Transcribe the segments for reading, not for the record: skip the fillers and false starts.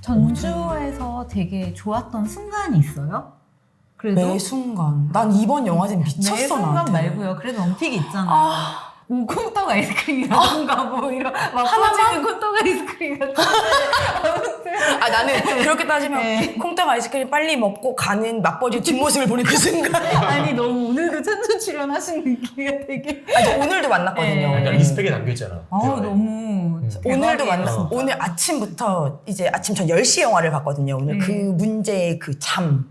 전주에서 되게 좋았던 순간이 있어요? 그래도 매 순간. 난 이번 영화제 미쳤어, 매 순간 나한테. 말고요. 그래도 원픽이 있잖아요. 뭐 콩떡 아이스크림이라던가 뭐 이런 막 퍼지는 콩떡 아이스크림이라던가 아무튼 나는 그렇게 따지면 네. 콩떡 아이스크림 빨리 먹고 가는 맛버지 뒷모습을 보는 그 순간. 아니 너무 오늘도 천주 출연하신 느낌이 되게 저 오늘도 만났거든요. 네. 약간 리스펙이 담겨있잖아. 너무 오늘도 대박이에요, 만났어. 진짜. 오늘 아침부터 이제 아침 전 10시 영화를 봤거든요. 오늘 그 문제의 그 잠.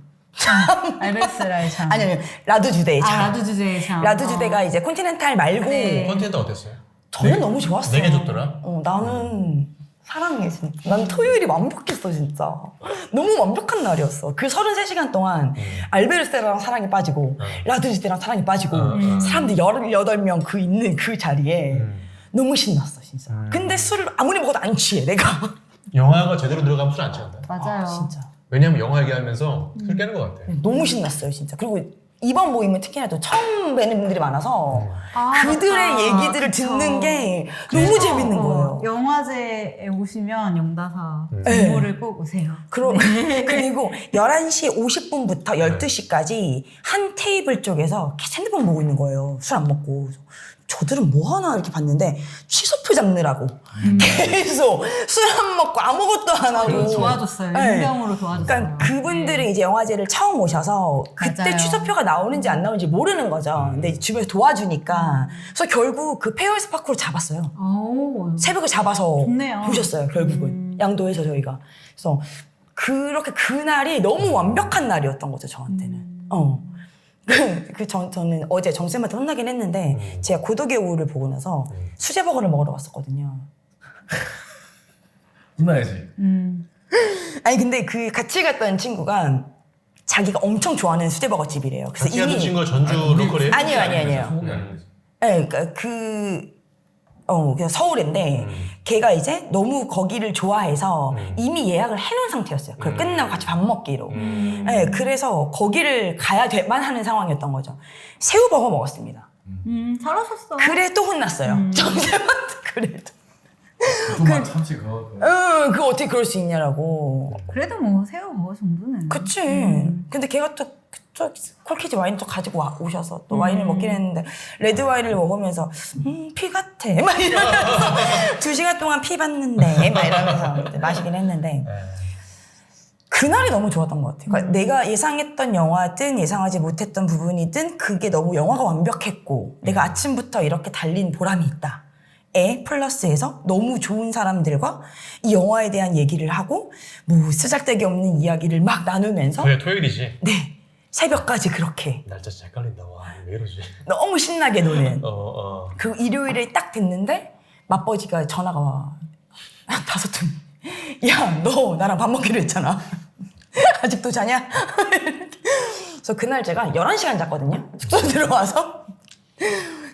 알베스라의 참. 아니, 라드 주대의 잠. 라드 주제의 참. 라드 주대가 이제 콘티넨탈 말고 네. 컨텐츠 어땠어요? 저는 너무 좋았어요. 되게 좋더라? 나는 사랑해 진짜. 난 토요일이 완벽했어 진짜. 너무 완벽한 날이었어. 그 33시간 동안 알베르세랑 사랑에 빠지고 라드주대랑 사랑에 빠지고 사람들 18명 그 있는 그 자리에 너무 신났어 진짜. 근데 술을 아무리 먹어도 안 취해 내가. 영화가 제대로 들어가면 술 안 취한다. 맞아요. 진짜. 왜냐면 영화 얘기하면서 술 깨는 것 같아. 너무 신났어요 진짜. 그리고 이번 모임은 특히나 또 처음 뵈는 분들이 많아서 그들의 맞다. 얘기들을 그쵸. 듣는 게 너무 재밌는 거예요. 영화제에 오시면 영다사 네. 정보를 꼭 오세요. 그리고 11시 50분부터 12시까지 한 테이블 쪽에서 계속 핸드폰 보고 있는 거예요. 술 안 먹고. 그래서 저들은 뭐 하나 이렇게 봤는데 취소표 잡느라고 계속 술 안 먹고 아무것도 안 하고. 도와줬어요. 네. 인경으로 도와줬어요. 그러니까 그분들이 이제 영화제를 처음 오셔서 그때 맞아요. 취소표가 나오는지 안 나오는지 모르는 거죠. 근데 주변에서 도와주니까. 그래서 결국 그 페어스 파크로 잡았어요. 오, 새벽에 잡아서 좋네요. 보셨어요, 결국은. 양도에서 저희가. 그래서 그렇게 그날이 너무 완벽한 날이었던 거죠, 저한테는. 저는 어제 정쌤한테 혼나긴 했는데, 제가 고독의 우울을 보고 나서 수제버거를 먹으러 갔었거든요. 혼나야지. 아니, 근데 그 같이 갔던 친구가 자기가 엄청 좋아하는 수제버거 집이래요. 그래서 같이 가는 친구가 전주 로컬이에요? 아니에요. 소문이 아닌 거지. 네, 그러니까 그냥 서울인데 걔가 이제 너무 거기를 좋아해서 이미 예약을 해놓은 상태였어요. 그걸 끝나고 같이 밥 먹기로. 네, 그래서 거기를 가야 될만 하는 상황이었던 거죠. 새우버거 먹었습니다. 잘하셨어. 그래 또 혼났어요. 정쌤한테 그래도. 보통만 참치 그거. 그거 어떻게 그럴 수 있냐라고. 그래도 뭐 새우 먹어 정도는. 그치. 근데 걔가 또 콜키즈 와인 또 가지고 오셔서 또 와인을 먹긴 했는데 레드 와인을 먹으면서 피 같아 막 이러면서 2시간 동안 피 봤는데 막 이러면서 이제 마시긴 했는데 그날이 너무 좋았던 것 같아요. 그러니까 내가 예상했던 영화든 예상하지 못했던 부분이든 그게 너무 영화가 완벽했고 내가 아침부터 이렇게 달린 보람이 있다. 플러스해서 너무 좋은 사람들과 이 영화에 대한 얘기를 하고 뭐 쓰잘데기 없는 이야기를 막 나누면서 그게 토요일이지. 네 새벽까지 그렇게 날짜 진짜 헷갈린다. 와, 왜 이러지? 너무 신나게 노는 그 그 일요일에 딱 됐는데 맞버지가 전화가 와. 한 5통. 야, 너 나랑 밥 먹기로 했잖아. 아직도 자냐? 그래서 그날 제가 11시간 잤거든요. 숙소 들어와서.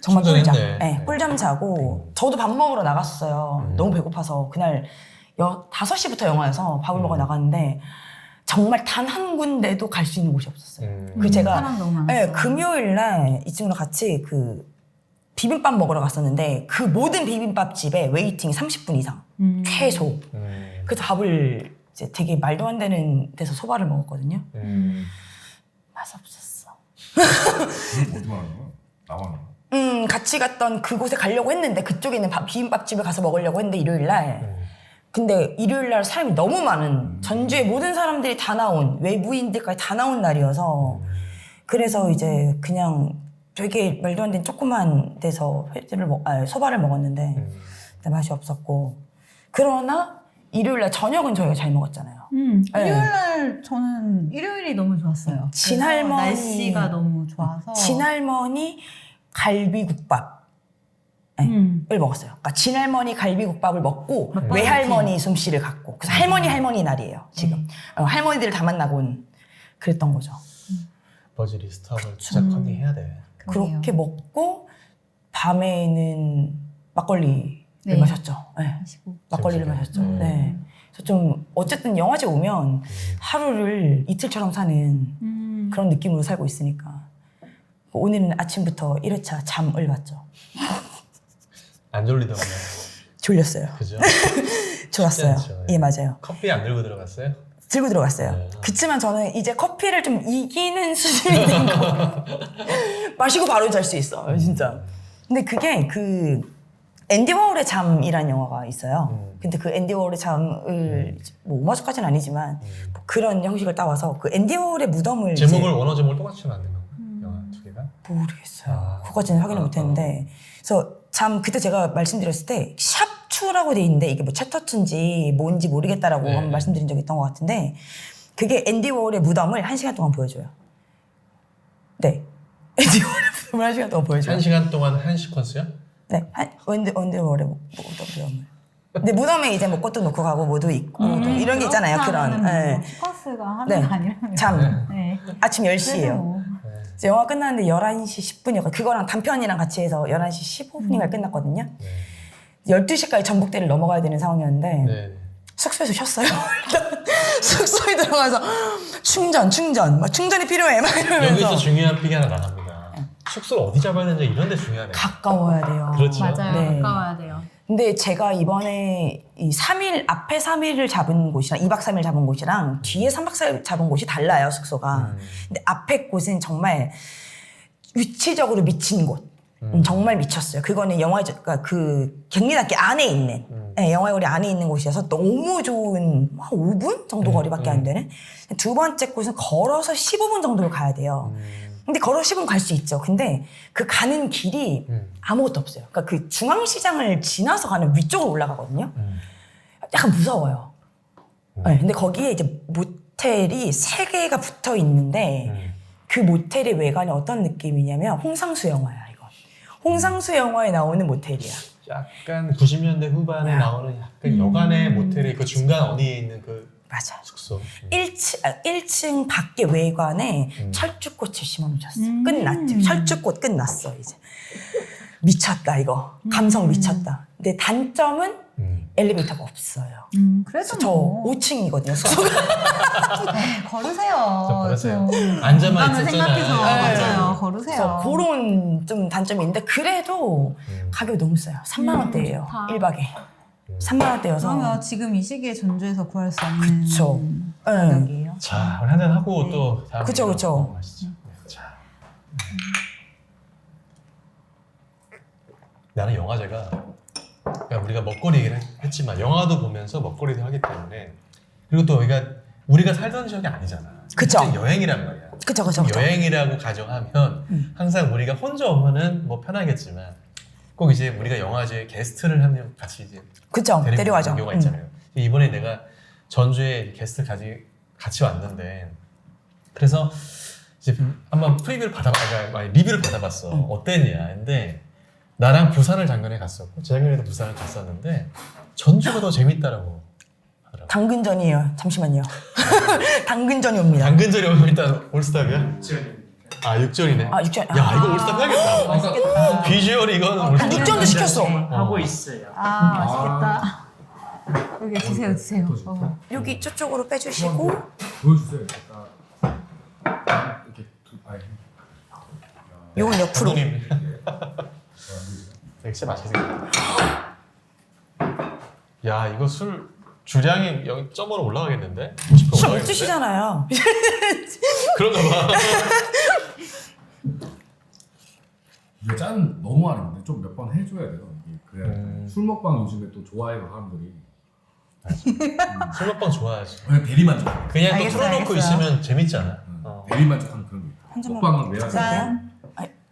정말 꿀잠. 충전했네. 네, 꿀잠 자고 저도 밥 먹으러 나갔어요. 너무 배고파서 그날 5시부터 영화여서 밥을 먹으러 나갔는데 정말 단 한 군데도 갈 수 있는 곳이 없었어요. 그 제가 사람 너무 많았어. 네, 금요일 날 이 친구랑 같이 그 비빔밥 먹으러 갔었는데 그 모든 비빔밥 집에 웨이팅이 30분 이상 최소. 그래서 밥을 이제 되게 말도 안 되는 데서 소바를 먹었거든요. 맛 없었어. 어디 말하는 거야? 나만 하는 거야? 같이 갔던 그곳에 가려고 했는데 그쪽에 있는 비빔밥 집에 가서 먹으려고 했는데 일요일 날. 근데 일요일 날 사람이 너무 많은 전주의 모든 사람들이 다 나온 외부인들까지 다 나온 날이어서 그래서 이제 그냥 되게 말도 안 되는 조그만 데서 소바를 먹었는데 맛이 없었고 그러나 일요일 날 저녁은 저희가 잘 먹었잖아요. 일요일날 저는 일요일이 너무 좋았어요. 진할머니 그래서 날씨가 너무 좋아서 진할머니 갈비국밥 을 먹었어요. 그러니까 진할머니 갈비국밥을 먹고 외할머니 솜씨를 갖고 그래서 할머니 날이에요 지금. 할머니들을 다 만나고 온 그랬던 거죠. 버즈리스트업을 진짜 컨닝해야 돼. 그렇게 먹고 밤에는 막걸리를 네. 마셨죠. 네. 마시고. 막걸리를 재밌게. 마셨죠. 네. 그래서 좀 어쨌든 영화제 오면 하루를 이틀처럼 사는 그런 느낌으로 살고 있으니까 오늘은 아침부터 1회차 잠을 봤죠. 안 졸리더군요. 졸렸어요. 그죠? 좋았어요. 쉽지 않죠. 예, 맞아요. 커피 안 들고 들어갔어요? 들고 들어갔어요. 네. 그치만 저는 이제 커피를 좀 이기는 수준이 된 거. 마시고 바로 잘 수 있어, 진짜. 근데 그게 그 앤디 워홀의 잠이라는 영화가 있어요. 근데 그 앤디 워홀의 잠을 뭐 오마주까지는 아니지만 뭐 그런 형식을 따와서 그 앤디 워홀의 무덤을 제목을 원어 제목을 똑같이 만든 건가? 영화 두 개가? 모르겠어요. 아. 그거까지는 확인을 못했는데 그래서 잠 그때 제가 말씀드렸을 때 샵2라고 돼 있는데 이게 뭐 챕터2인지 뭔지 모르겠다라고 네. 한번 말씀드린 적이 있던 것 같은데 그게 앤디 워홀의 무덤을 1시간 동안 보여줘요. 네. 앤디 워홀의 무덤을 1시간 동안 보여줘요. 1시간 동안 한 시퀀스요? 네. 앤디 워홀의 무덤을. 근데 무덤에 이제 뭐 꽃도 놓고 가고 뭐도 있고 뭐 이런 게 있잖아요. 그런. 네. 스커스가 하는 네. 거 아니라면. 잠. 네. 아침 그래도 10시예요. 뭐. 이제 영화 끝났는데 11시 10분이었고 그거랑 단편이랑 같이 해서 11시 15분인가 끝났거든요. 네. 12시까지 전북대를 넘어가야 되는 상황이었는데 네. 숙소에서 쉬었어요. 일단 숙소에 들어가서 막 충전이 필요해 막 이러면서 여기서 중요한 픽이 하나 나갑니다. 숙소를 어디 잡아야 되는지 이런 데 중요하네. 가까워야 돼요. 그렇죠. 맞아요. 네. 가까워야 돼요. 근데 제가 이번에 이 3일 앞에 3일을 잡은 곳이랑 2박 3일 잡은 곳이랑 뒤에 3박 4일 잡은 곳이 달라요, 숙소가. 근데 앞에 곳은 정말 위치적으로 미친 곳. 정말 미쳤어요. 그거는 그러니까 그 경리단길 안에 있는 네, 영화거리 안에 있는 곳이어서 너무 좋은 한 5분 정도 거리밖에 안 되는. 두 번째 곳은 걸어서 15분 정도를 가야 돼요. 근데 걸어서 10분 갈 수 있죠. 근데 그 가는 길이 아무것도 없어요. 그러니까 그 중앙시장을 지나서 가는 위쪽으로 올라가거든요. 약간 무서워요. 네, 근데 거기에 이제 모텔이 3개가 붙어 있는데 그 모텔의 외관이 어떤 느낌이냐면 홍상수 영화야, 이거. 홍상수 영화에 나오는 모텔이야. 약간 90년대 후반에 나오는 약간 여간의 모텔의 그 중간 어디에 있는 그 맞아. 숙소. 1층 밖에 외관에 철쭉꽃을 심어놓으셨어. 끝났죠. 철쭉꽃 끝났어, 이제. 미쳤다, 이거. 감성 미쳤다. 근데 단점은 엘리베이터가 없어요. 그래도 저 뭐. 5층이거든요, 숙소가. 네, 걸으세요. 걸으세요. 좀 앉아만 공간을 있었잖아요. 생각해서 네. 맞아요. 걸으세요. 그래서 그런 좀 단점이 있는데 그래도 가격이 너무 싸요. 3만 원대예요. 좋다. 1박에. 3만 원대여서. 그러면 지금 이 시기에 전주에서 구할 수 없는 그쵸. 네. 가격이에요. 자, 우리 한잔 하고 또 다음 그쵸, 얘기로 그쵸. 넘어가시죠. 네, 자. 나는 영화제가 그러니까 우리가 먹거리 얘기를 했지만 영화도 보면서 먹거리도 하기 때문에 그리고 또 우리가 살던 지역이 아니잖아. 그쵸. 그냥 여행이란 말이야. 그쵸. 여행이라고 가정하면 항상 우리가 혼자 오면은 뭐 편하겠지만 꼭 이제 우리가 영화제에 게스트를 한 명 같이 이제 그쵸. 데리고 데려가죠. 가는 경우가 있잖아요. 이번에 내가 전주에 게스트 같이 왔는데 그래서 이제 한번 리뷰를 받아봤어. 어땠냐. 근데 나랑 부산을 작년에 갔었고 재작년에도 부산을 갔었는데 전주가 더 재밌다라고 하더라고. 당근전이에요. 잠시만요. 당근전이 옵니다. 당근절이 오면 일단 올스탑이야? 아 6절이네. 아, 6절. 야 이거 올스탑 해야겠다. 맛있겠다. 비주얼이 이건 올스탑. 육전도 시켰어. 하고 있어요. 아, 맛있겠다. 여기 드세요. 여기 저쪽으로 빼주시고. 보여주세요. 이렇게 요건 옆으로. 감독님. 역시 맛있게 생겼다. 야 이거 술 주량이 0.5로 올라가겠는데? 50% 술 못 올라가겠는데? 드시잖아요. 그런가 봐. 이게 짠 너무 하는데 좀 몇 번 해줘야 돼요. 이게 그래야 술 먹방 요즘에 또 좋아해요 사람들이. 술 먹방 좋아하지. 그냥 대리만족. 그냥 또 알겠어요, 틀어놓고 알겠어요. 있으면 재밌잖아. 대리만족하는 그런 게 있다. 한 잔만 먹방은 왜 하냐? 짠.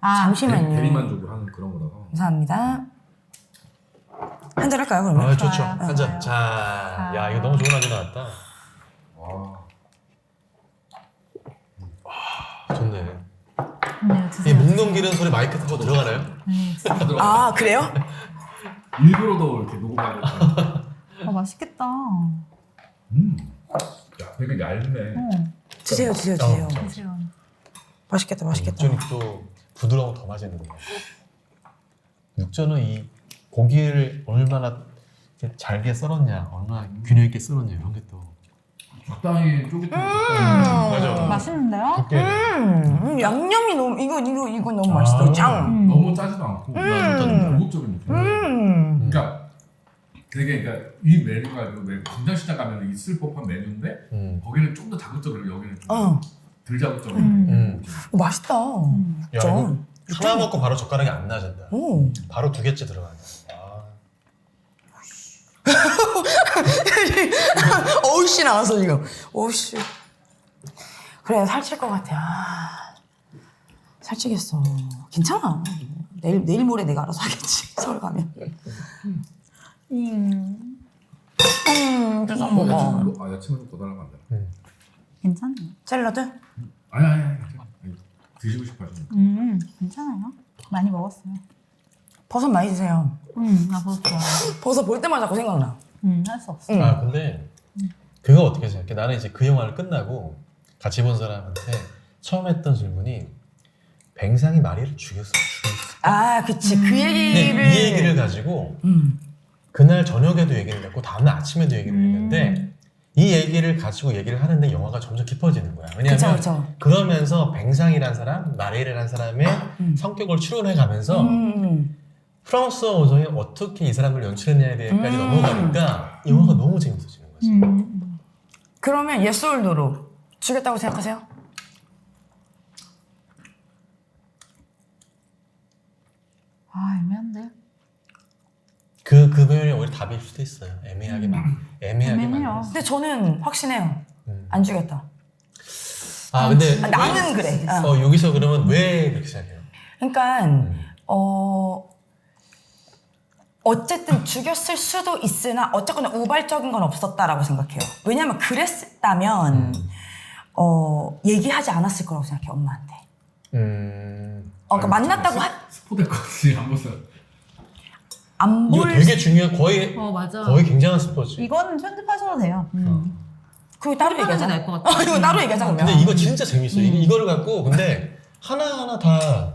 잠시만요. 대리만족을 하는 그런 거라서. 감사합니다. 한잔 할까요, 그러면? 아 좋죠. 좋아요. 한 잔. 자, 야 이거 너무 좋은 안주 나왔다. 와. 좋네. 네, 이 드세요. 목 넘기는 소리 마이크 타고 들어가나요? 아, 그래요? 일부러도 이렇게 녹음하는. 맛있겠다. 야, 되게 얇네. 드세요. 드세요. 맛있겠다. 육전이 또 부드러워 더 맛있는데. 육전은 이 고기를 얼마나 이렇게 잘게 썰었냐, 얼마나 균형 있게 썰었냐 이런 게 또. 적당히 쫄깃한 맞아. 맛있는데요? 두께. 양념이 너무 이거 너무 맛있어. 장. 너무 짜지도 않고 고급적인 느낌. 그러니까 되게 그러니까 이 메뉴가 왜 광장시장 가면 있을 법한 메뉴인데 거기는 좀 더 자극적이고 여기는 좀 덜 자극적인 맛있다. 야, 이거 하나 먹고 바로 젓가락이 안 나진다. 오. 바로 2개째 들어가네. 아. 어우씨 나왔어 지금. 어우씨. 그래 살찔 것 같아. 아, 살찌겠어. 괜찮아. 내일 모레 내가 알아서 하겠지. 서울 가면. 그래서 먹어. 야채만 좀 더 달라면 안 되나? 괜찮아요. 샐러드? 아니, 드시고 싶어 하시는 괜찮아요. 많이 먹었어요. 버섯 많이 드세요. 나 버섯 좋아해. 버섯 볼 때마다 자꾸 생각나. 할 수 없어. 아 근데 그거 어떻게 생각해? 나는 이제 그 영화를 끝나고 같이 본 사람한테 처음 했던 질문이 뱅상이 마리를 죽였을까? 아, 그치. 그 근데 얘기를. 이 얘기를 가지고 그날 저녁에도 얘기를 했고 다음날 아침에도 얘기를 했는데 이 얘기를 가지고 얘기를 하는데 영화가 점점 깊어지는 거야. 왜냐하면 그쵸. 그러면서 뱅상이라는 사람, 마리라는 사람의 성격을 추론해 가면서 프랑스어 오정이 어떻게 이 사람을 연출했냐에 대해까지 넘어가니까 영화가 너무 재밌어지는 거지. 그러면 예솔도로 죽였다고 생각하세요? 아, 애매한데? 그 표현이 오히려 답일 수도 있어요. 애매하게 애매해요. 만들었어. 근데 저는 확신해요. 안 죽였다. 아 근데 나는 그래. 여기서 그러면 왜 그렇게 생각해요? 그러니까 어쨌든 죽였을 수도 있으나 어쨌거나 우발적인 건 없었다라고 생각해요. 왜냐면 그랬다면 얘기하지 않았을 거라고 생각해요. 엄마한테. 그러니까 만났다고 스포될 것 같지 한 번은. 안 이거 볼. 되게 중요한 거의 맞아. 거의 굉장한 스포츠. 이거는 편집하셔도 돼요. 그거 따로 얘기하자. 날것 같아. 이거 따로 얘기하자 그러면. 근데 이거 진짜 재밌어. 이거를 갖고 근데 하나하나 다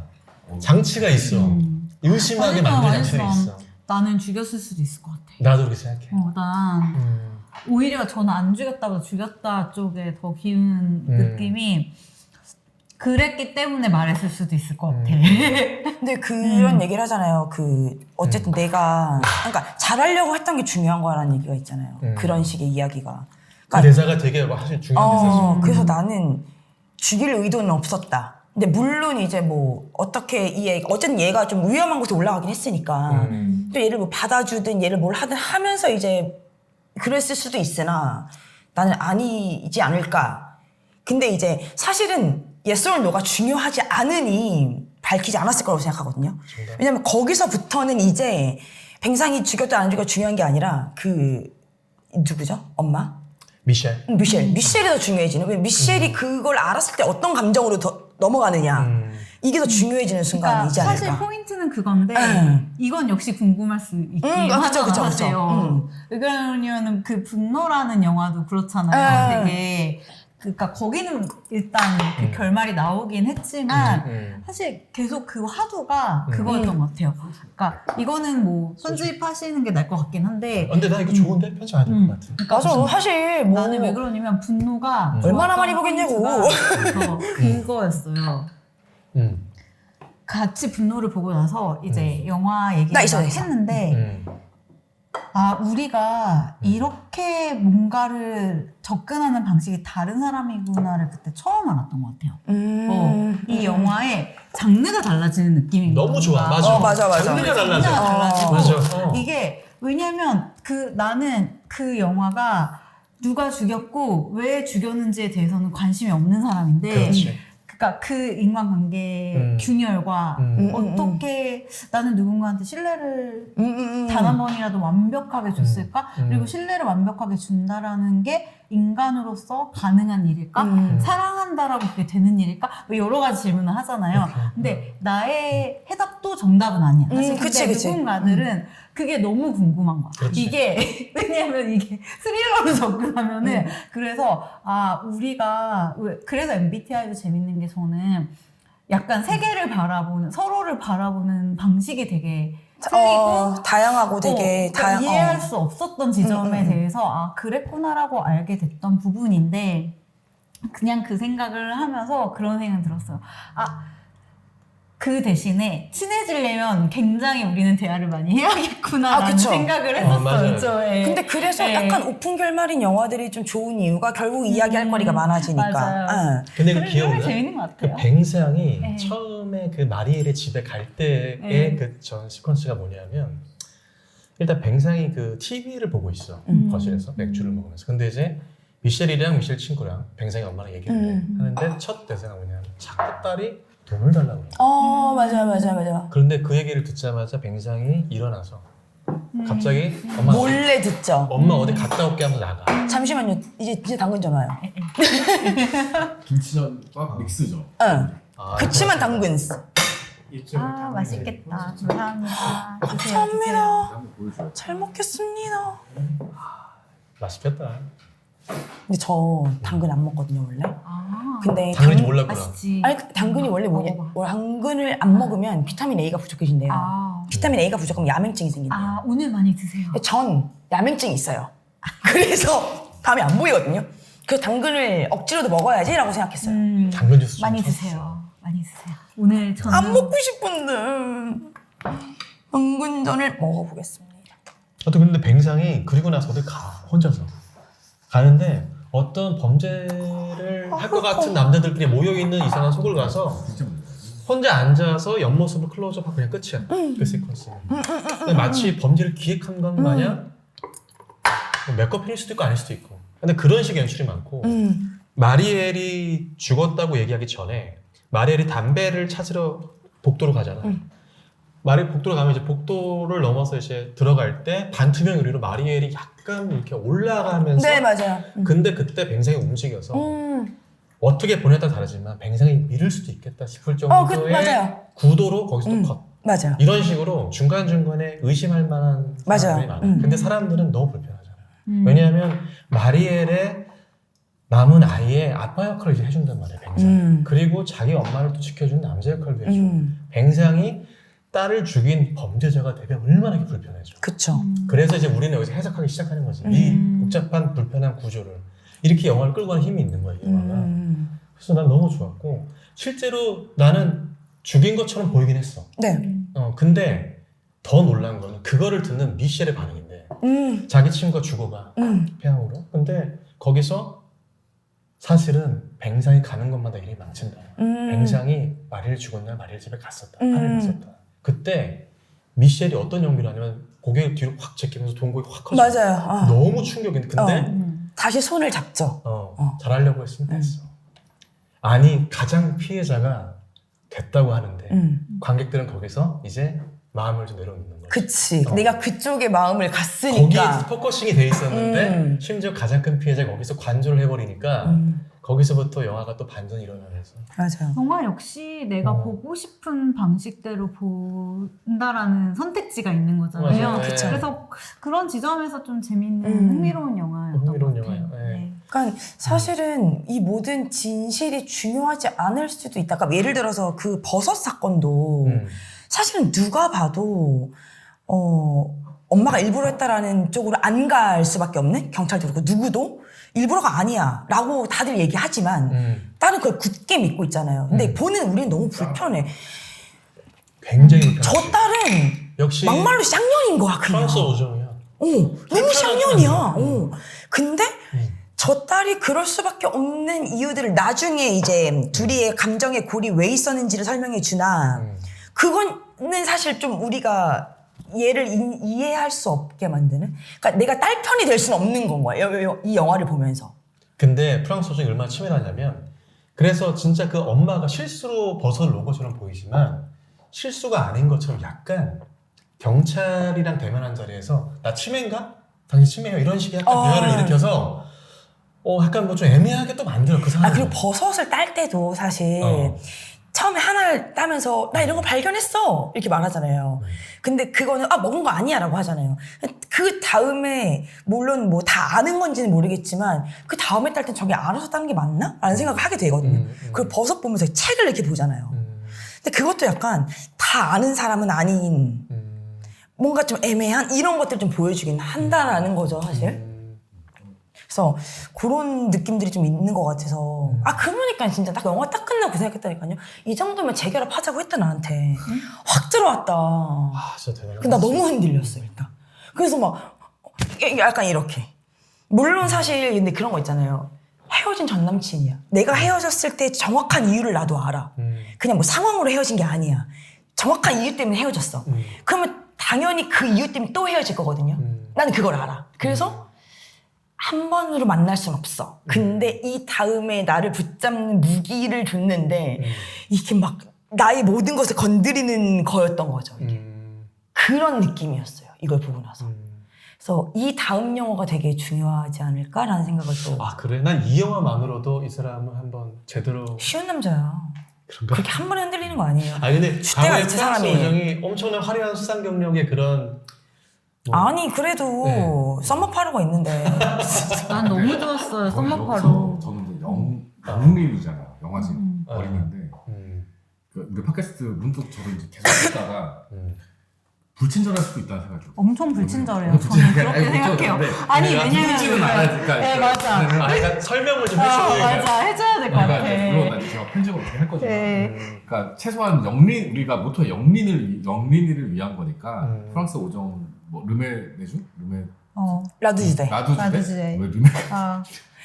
장치가 있어. 의심하게 만들 장치가 있어. 나는 죽였을 수도 있을 것 같아. 나도 그렇게 생각해. 난 오히려 저는 안 죽였다고 죽였다 쪽에 더 기우는 느낌이 그랬기 때문에 말했을 수도 있을 것 같아. 근데 그런 얘기를 하잖아요. 어쨌든 내가 그러니까 잘하려고 했던 게 중요한 거라는 얘기가 있잖아요. 그런 식의 이야기가. 그 대사가 되게 사실 중요한 대사죠. 그래서 나는 죽일 의도는 없었다. 근데 물론 이제 뭐 어떻게 어쨌든 얘가 좀 위험한 곳에 올라가긴 했으니까 또 얘를 뭐 받아주든 얘를 뭘 하든 하면서 이제 그랬을 수도 있으나 나는 아니지 않을까. 근데 이제 사실은 yes or no가 중요하지 않으니 밝히지 않았을 거라고 생각하거든요. 왜냐면 거기서부터는 이제 뱅상이 죽였다 안 죽였다 중요한 게 아니라 누구죠? 엄마? 미셸. 미셸이 더 중요해지는. 왜 미셸이 그걸 알았을 때 어떤 감정으로 더 넘어가느냐. 이게 더 중요해지는 순간이지 그러니까 않을까. 사실 포인트는 그건데 이건 역시 궁금할 수 있긴 하잖아. 그쵸. 사실. 왜냐면 그 분노라는 영화도 그렇잖아요. 되게 그러니까 거기는 일단 그 결말이 나오긴 했지만 사실 계속 그 화두가 그거였던 것 같아요. 그러니까 이거는 뭐 편집하시는 게 나을 것 같긴 한데. 근데 나 이거 좋은데 편집 안 될 것 같아. 그러니까 맞아. 사실 뭐 나는 왜 그러냐면 분노가 얼마나 많이 보겠냐고. 그거였어요. 같이 분노를 보고 나서 이제 영화 얘기를 나 있어. 했는데 우리가 이렇게 뭔가를 접근하는 방식이 다른 사람이구나를 그때 처음 알았던 것 같아요. 이 영화의 장르가 달라지는 느낌인 거야. 너무 좋아. 맞아. 맞아. 장르가 장르가 달라지고 맞아. 이게 왜냐면 나는 그 영화가 누가 죽였고 왜 죽였는지에 대해서는 관심이 없는 사람인데 그렇지. 그러니까 그 인간관계의 균열과 어떻게 나는 누군가한테 신뢰를 단 한 번이라도 완벽하게 줬을까? 그리고 신뢰를 완벽하게 준다라는 게 인간으로서 가능한 일일까? 사랑한다라고 그게 되는 일일까? 뭐 여러 가지 질문을 하잖아요. 근데 나의 해답도 정답은 아니야. 사실 그치. 누군가들은 그게 너무 궁금한 거야. 그렇지. 이게 왜냐면 이게 스릴러로 접근하면은 그래서 우리가 그래서 MBTI도 재밌는 게 저는 약간 세계를 바라보는 서로를 바라보는 방식이 되게 틀리고 다양하고 되게 그러니까 이해할 수 없었던 지점에 대해서 그랬구나라고 알게 됐던 부분인데 그냥 그 생각을 하면서 그런 생각이 들었어요. 그 대신에 친해지려면 굉장히 우리는 대화를 많이 해야겠구나라는 그쵸. 생각을 맞아요. 했었어요. 그쵸? 예. 근데 그래서 예. 약간 오픈 결말인 영화들이 좀 좋은 이유가 결국 이야기할 거리가 많아지니까. 맞아요. 근데 그 그래, 기억나? 그래, 재밌는 것 그 같아요. 뱅상이 네. 처음에 그 마리엘의 집에 갈 때의 네. 그 전 시퀀스가 뭐냐면 일단 뱅상이 그 TV를 보고 있어 거실에서 맥주를 먹으면서. 근데 이제 미셸이랑 미셸 친구랑 뱅상이 엄마랑 얘기를 해 하는데 첫 대사가 뭐냐면 자꾸 딸이 돈을 달라고 그래. 맞아. 그런데 그 얘기를 듣자마자 뱅상이 일어나서 갑자기 몰래 듣죠. 엄마 어디 갔다 올게 하면서 나가. 잠시만요. 이제 당근 좀 와요. 김치전과 믹스죠. 응. 아, 그치만 그렇구나. 당근. 아, 맛있겠다. 감사합니다. 드세요, 감사합니다. 한번 보여줘요. 잘 먹겠습니다. 맛있겠다. 근데 저 당근 안 먹거든요 원래. 아, 근데 당근인지 몰랐구나. 맛있지. 아니 당근이 원래 뭐냐? 먹어봐. 당근을 안 먹으면 비타민 A가 부족해진대요. 아, 비타민 A가 부족하면 야맹증이 생긴대요. 아, 오늘 많이 드세요. 전 야맹증이 있어요. 그래서 밤에 안 보이거든요. 그래서 당근을 억지로도 먹어야지라고 생각했어요. 당근 주스 좀 많이 쳤어. 드세요. 많이 드세요. 오늘 저는 안 먹고 싶은데 당근전을 먹어보겠습니다. 근데 뱅상이 그리고 나서 어디 가 혼자서 가는데 어떤 범죄를 할 것 같은 남자들끼리 모여있는 이상한 속을 가서 진짜 몰라요. 혼자 앉아서 옆모습을 클로즈업하고 그냥 끝이야. 그 시퀀스. 근데 마치 범죄를 기획한 것 마냥 뭐 메커핀일 수도 있고 아닐 수도 있고. 근데 그런 식의 연출이 많고 마리엘이 죽었다고 얘기하기 전에 마리엘이 담배를 찾으러 복도로 가잖아. 마리엘 복도로 가면 이제 복도를 넘어서 이제 들어갈 때 반투명 유리로 마리엘이 약간 이렇게 올라가면서 네 맞아요. 근데 그때 뱅상이 움직여서 어떻게 보냈다 다르지만 뱅상이 밀을 수도 있겠다 싶을 정도의 맞아요. 구도로 거기서 또 컷. 맞아요. 이런 식으로 중간중간에 의심할 만한 맞아요. 사람들이 많아요. 근데 사람들은 너무 불편하잖아요. 왜냐하면 마리엘의 남은 아이의 아빠 역할을 이제 해준단 말이에요. 뱅상이. 그리고 자기 엄마를 또 지켜주는 남자 역할도 해줘. 뱅상이 딸을 죽인 범죄자가 되면 얼마나 이게 불편해져. 그쵸. 그래서 이제 우리는 여기서 해석하기 시작하는 거지. 이 복잡한 불편한 구조를. 이렇게 영화를 끌고 가는 힘이 있는 거야, 이 영화가. 그래서 난 너무 좋았고 실제로 나는 죽인 것처럼 보이긴 했어. 네. 근데 더 놀란 거는 그거를 듣는 미셸의 반응인데 자기 친구가 죽어가 폐암으로. 근데 거기서 사실은 뱅상이 가는 것마다 일이 망친다. 뱅상이 마리엘 죽은 날 마리엘 집에 갔었다. 딸을 갔었다. 그때 미셸이 어떤 연기를 하냐면 고개를 뒤로 확 제끼면서 동공이 확 커져. 맞아요. 너무 충격인데 근데 다시 손을 잡죠. 잘하려고 했으면 됐어. 아니 가장 피해자가 됐다고 하는데 관객들은 거기서 이제 마음을 좀 내려놓는 거지. 그치. 내가 그쪽에 마음을 거기에 갔으니까. 포커싱이 돼 있었는데 심지어 가장 큰 피해자가 거기서 관조를 해버리니까 거기서부터 영화가 또 반전이 일어나면서 맞아요. 영화 역시 내가 보고 싶은 방식대로 본다라는 선택지가 있는 거잖아요. 맞아요. 그쵸. 그래서 그런 지점에서 좀 재밌는 흥미로운 영화였던 흥미로운 것 같아요. 영화예요. 네. 그러니까 사실은 이 모든 진실이 중요하지 않을 수도 있다. 그러니까 예를 들어서 그 버섯 사건도 사실은 누가 봐도 엄마가 일부러 했다라는 쪽으로 안 갈 수밖에 없네? 경찰도 그렇고 누구도 일부러가 아니야 라고 다들 얘기하지만 딸은 그걸 굳게 믿고 있잖아요. 근데 보는 우리는 너무 불편해. 굉장히 저 편하지. 딸은 역시 막말로 쌍년인 거야 그냥. 프랑스 오정이야. 너무 쌍년이야. 근데 저 딸이 그럴 수밖에 없는 이유들을 나중에 이제 둘이의 감정의 골이 왜 있었는지를 설명해 주나 그거는 사실 좀 우리가 얘를 이해할 수 없게 만드는. 그러니까 내가 딸 편이 될 수는 없는 건 거예요. 이 영화를 보면서. 근데 프랑스 오정이 얼마나 치밀하냐면 그래서 진짜 그 엄마가 실수로 버섯을 놓은 것처럼 보이지만 실수가 아닌 것처럼 약간 경찰이랑 대면한 자리에서 나 치매인가? 당신 치매요? 이런 식의 약간 대화를 일으켜서 약간 뭐 좀 애매하게 또 만들어 그 상황을. 그리고 버섯을 딸 때도 사실 처음에 하나를 따면서 나 이런 거 발견했어 이렇게 말하잖아요. 근데 그거는 먹은 거 아니야 라고 하잖아요. 그 다음에 물론 뭐 다 아는 건지는 모르겠지만 그 다음에 딸 땐 저게 알아서 따는 게 맞나? 라는 생각을 하게 되거든요. 그리고 버섯 보면서 책을 이렇게 보잖아요. 근데 그것도 약간 다 아는 사람은 아닌 뭔가 좀 애매한 이런 것들 좀 보여주긴 한다라는 거죠 사실. 그래서 그런 느낌들이 좀 있는 것 같아서 그러니까 진짜 딱 영화 딱 끝나고 그 생각했다니까요. 이 정도면 재결합하자고 했다 나한테. 확 들어왔다. 아, 진짜 대단하다. 근데 나 너무 흔들렸어 일단. 그래서 막 약간 이렇게. 물론 사실 근데 그런 거 있잖아요. 헤어진 전 남친이야. 내가 헤어졌을 때 정확한 이유를 나도 알아. 그냥 뭐 상황으로 헤어진 게 아니야. 정확한 이유 때문에 헤어졌어. 그러면 당연히 그 이유 때문에 또 헤어질 거거든요. 나는 그걸 알아. 그래서 한 번으로 만날 순 없어. 근데 이 다음에 나를 붙잡는 무기를 줬는데 이게 막 나의 모든 것을 건드리는 거였던 거죠. 이게. 그런 느낌이었어요. 이걸 보고 나서. 그래서 이 다음 영화가 되게 중요하지 않을까라는 생각을 또. 아, 그래? 난 이 영화만으로도 이 사람을 한번 제대로. 쉬운 남자야. 그런가? 그렇게 한 번에 흔들리는 거 아니에요. 아, 근데 줏대가 과거에 있지, 프랑스 사람이. 오정이 엄청난 화려한 수상 경력의 그런. 뭐, 아니 그래도 썸머파로가 있는데. 난 너무 좋았어요. 여기서 썸머파로. 저는 이제 영린이잖아요. 영화진 아. 어린인데 그 우리 팟캐스트 문득 저도 이제 계속 듣다가 불친절할 수도 있다는 생각이 들어요. 엄청 불친절해요. 저는 그렇게 생각해요. 아니 왜냐면 는 않아야 되니까. 네, 맞아. 아, 그러니까 설명을 좀 해주세요. 맞아 해줘야 될 것 같아. 물론 나 제가 편집으로 어떻게 할 거지만, 네. 그러니까 최소한 우리가 보통 영린이를 위한 거니까 프랑스 오정 뭐 르메네주, 라두지대. 라두지대, 왜 르메?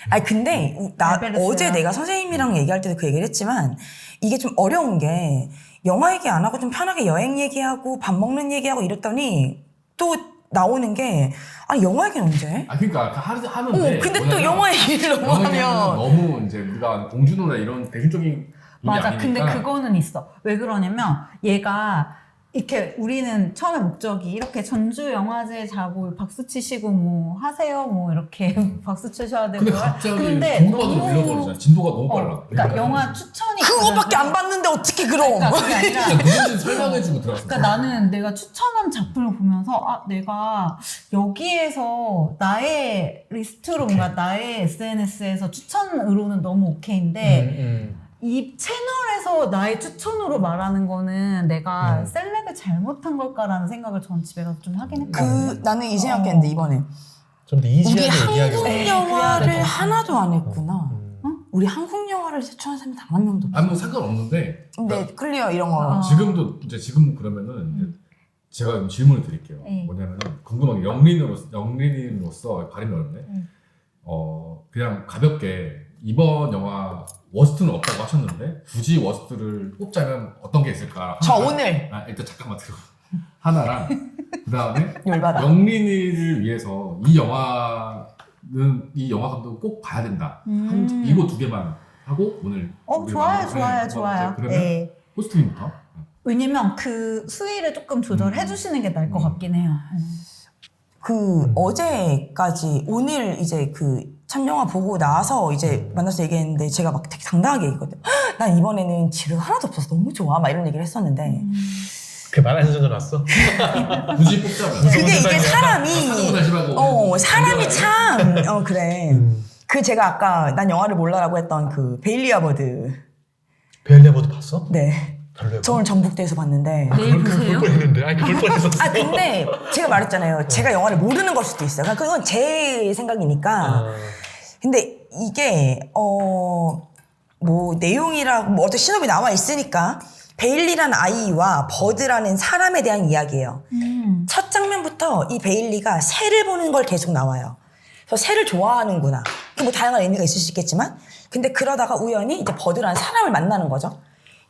아니 근데 나 알베르스야. 어제 내가 선생님이랑 얘기할 때도 그 얘기를 했지만 이게 좀 어려운 게 영화 얘기 안 하고 좀 편하게 여행 얘기하고 밥 먹는 얘기하고 이랬더니 또 나오는 게 아니 영화 얘기는 언제? 아 그러니까 하는데. 근데 또 영화 얘기를 너무 영화 얘기는 하면 너무 이제 우리가 공주노나 이런 대중적인 분이 맞아. 아니니까. 근데 그거는 있어. 왜 그러냐면 얘가 이렇게 우리는 처음에 목적이 이렇게 전주 영화제 자고 박수 치시고 뭐 하세요 뭐 이렇게 박수 치셔야 되고. 근데 갑자기 근데 공부가 좀 밀려버리잖아. 진도가 너무 빨라. 그러니까 영화 추천이 그거밖에 안 봤는데 어떻게 그럼? 그러니까 그게 아니라 누군지 설명해주고 들어갔어. 그러니까 나는 내가 추천한 작품을 보면서 내가 여기에서 나의 리스트로 뭔가 나의 SNS에서 추천으로는 너무 오케이인데 이 채널에서 나의 추천으로 말하는 거는 내가 셀렉을 잘못한 걸까라는 생각을 전 집에 가서 좀 하긴 했거든요. 나는 이 생각했는데 이번에 좀 더 우리 이지하게 얘기하려고. 한국 영화를 하나도 안 했구나. 우리 한국 영화를 추천한 사람이 단 한 명도 없어. 아니 뭐 상관없는데. 근데 클리어 이런 거. 지금 그러면은 이제 제가 좀 질문을 드릴게요. 네. 뭐냐면은 궁금한 게 영린으로서 발음이 어렵네. 그냥 가볍게 이번 영화 워스트는 없다고 하셨는데 굳이 워스트를 뽑자면 어떤 게 있을까? 저 오늘 일단 잠깐만 들어. 하나랑 그 다음에 열받아. 영린이를 위해서 이 영화 감독 꼭 봐야 된다. 이거 두 개만 하고 오늘. 좋아요. 그러면 네. 호스트님부터. 왜냐면 그 수위를 조금 조절해 주시는 게 나을 것 같긴 해요. 어제까지 오늘 이제 첫 영화 보고 나서 이제 만나서 얘기했는데 제가 막 되게 당당하게 얘기했거든요. 난 이번에는 지르 하나도 없어서 너무 좋아 막 이런 얘기를 했었는데 그 말하는 전화 왔어? 굳이 뽑자면. 그게 이게 사람이 사람이 참 그래. 제가 아까 난 영화를 몰라라고 했던 베일리아 버드. 베일리아 버드 봤어? 네. 저 오늘 전북대에서 봤는데. 내일 보세요? 볼 뻔했는데. 아니 볼 뻔했었어. 근데 제가 말했잖아요. 제가 영화를 모르는 걸 수도 있어요. 그러니까 그건 제 생각이니까. 근데 이게 뭐 내용이라고 뭐 어떤 신업이 나와 있으니까 베일리라는 아이와 버드라는 사람에 대한 이야기예요. 첫 장면부터 이 베일리가 새를 보는 걸 계속 나와요. 그래서 새를 좋아하는구나. 뭐 다양한 의미가 있을 수 있겠지만, 근데 그러다가 우연히 이제 버드라는 사람을 만나는 거죠.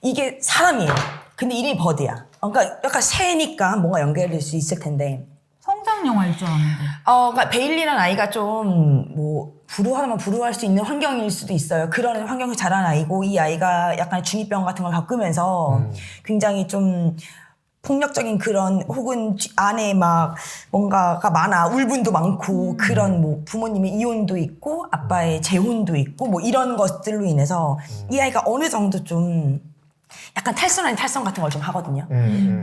이게 사람이에요. 근데 이름이 버드야. 그러니까 약간 새니까 뭔가 연결될 수 있을 텐데. 성장 영화일 줄 아는데. 그러니까 베일리라는 아이가 좀 뭐 불우하면 불우할 수 있는 환경일 수도 있어요. 그런 환경에서 자란 아이고 이 아이가 약간 중이병 같은 걸 겪으면서 굉장히 좀 폭력적인 그런 혹은 안에 막 뭔가가 많아 울분도 많고 그런 뭐 부모님의 이혼도 있고 아빠의 재혼도 있고 뭐 이런 것들로 인해서 이 아이가 어느 정도 좀 약간 탈선 아닌 탈선 같은 걸 좀 하거든요.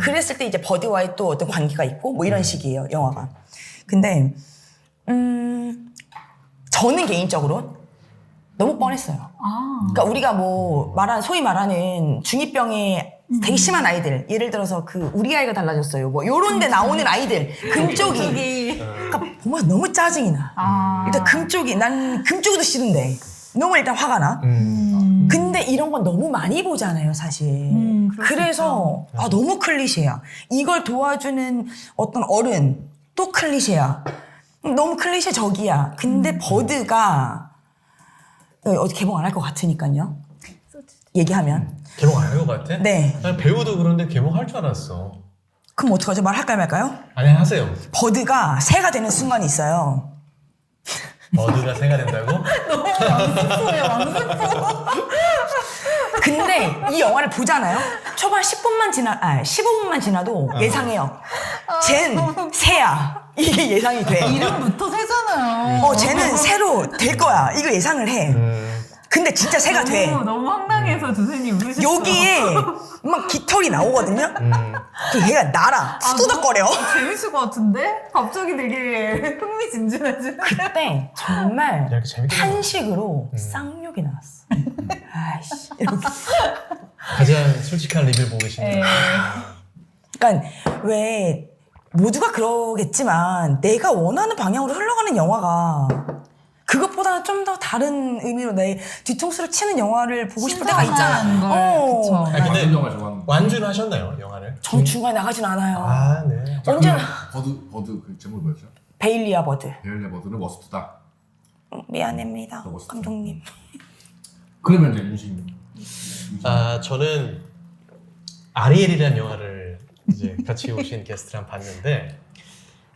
그랬을 때 이제 버드와의 또 어떤 관계가 있고 뭐 이런 식이에요, 영화가. 근데 저는 개인적으로 너무 뻔했어요. 그러니까 우리가 뭐 소위 말하는 중이병의 되게 심한 아이들, 예를 들어서 그 우리 아이가 달라졌어요. 뭐 요런데 나오는 아이들, 금쪽이. 그러니까 보면 너무 짜증이 나. 일단 금쪽이, 난 금쪽이도 싫은데 너무 일단 화가 나. 근데 이런 건 너무 많이 보잖아요, 사실. 그래서 너무 클리셰야. 이걸 도와주는 어떤 어른 또 클리셰야. 너무 클리셰적이야. 근데 버드가 어디 개봉 안 할 것 같으니까요. 얘기하면. 개봉 안 할 것 같아? 네. 난 배우도 그런데 개봉할 줄 알았어. 그럼 어떡하죠? 말할까요, 말까요? 아니 하세요. 버드가 새가 되는 순간이 있어요. 버드가 새가 된다고? 근데 이 영화를 보잖아요. 초반 15분만 지나도 예상해요. 쟨 새야. 이게 예상이 돼. 이름부터 새잖아요. 쟤는 새로 될 거야. 이거 예상을 해. 근데 진짜 새가 돼. 너무 황당해서 두세님 웃으셨어. 여기에 막 깃털이 나오거든요. 그 얘가 날아. 투두덕거려. 재밌을 것 같은데? 갑자기 되게 흥미진진해지네. 그때 정말 이렇게 재밌게 한식으로 쌍욕이 나왔어. 아이씨. 이렇게. 가장 솔직한 리뷰를 보고 계시네요. 그러니까 왜 모두가 그러겠지만 내가 원하는 방향으로 흘러가는 영화가 그것보다 좀 더 다른 의미로 내 뒤통수를 치는 영화를 보고 싶을 때가 있잖아. 그쵸. 아니, 근데 어떤 영화 좋아하는 거? 완주는 하셨나요, 영화를? 전 중간에 나가진 않아요. 아, 네. 자, 언제나. 버드 그 제목이 뭐였죠? 베일리아 버드. 베일리아 버드는 워스트다. 미안합니다, 멋있다. 감독님. 그러면 이제 윤식. 아, 저는 아리엘이라는 영화를 이제 같이 오신 게스트랑 봤는데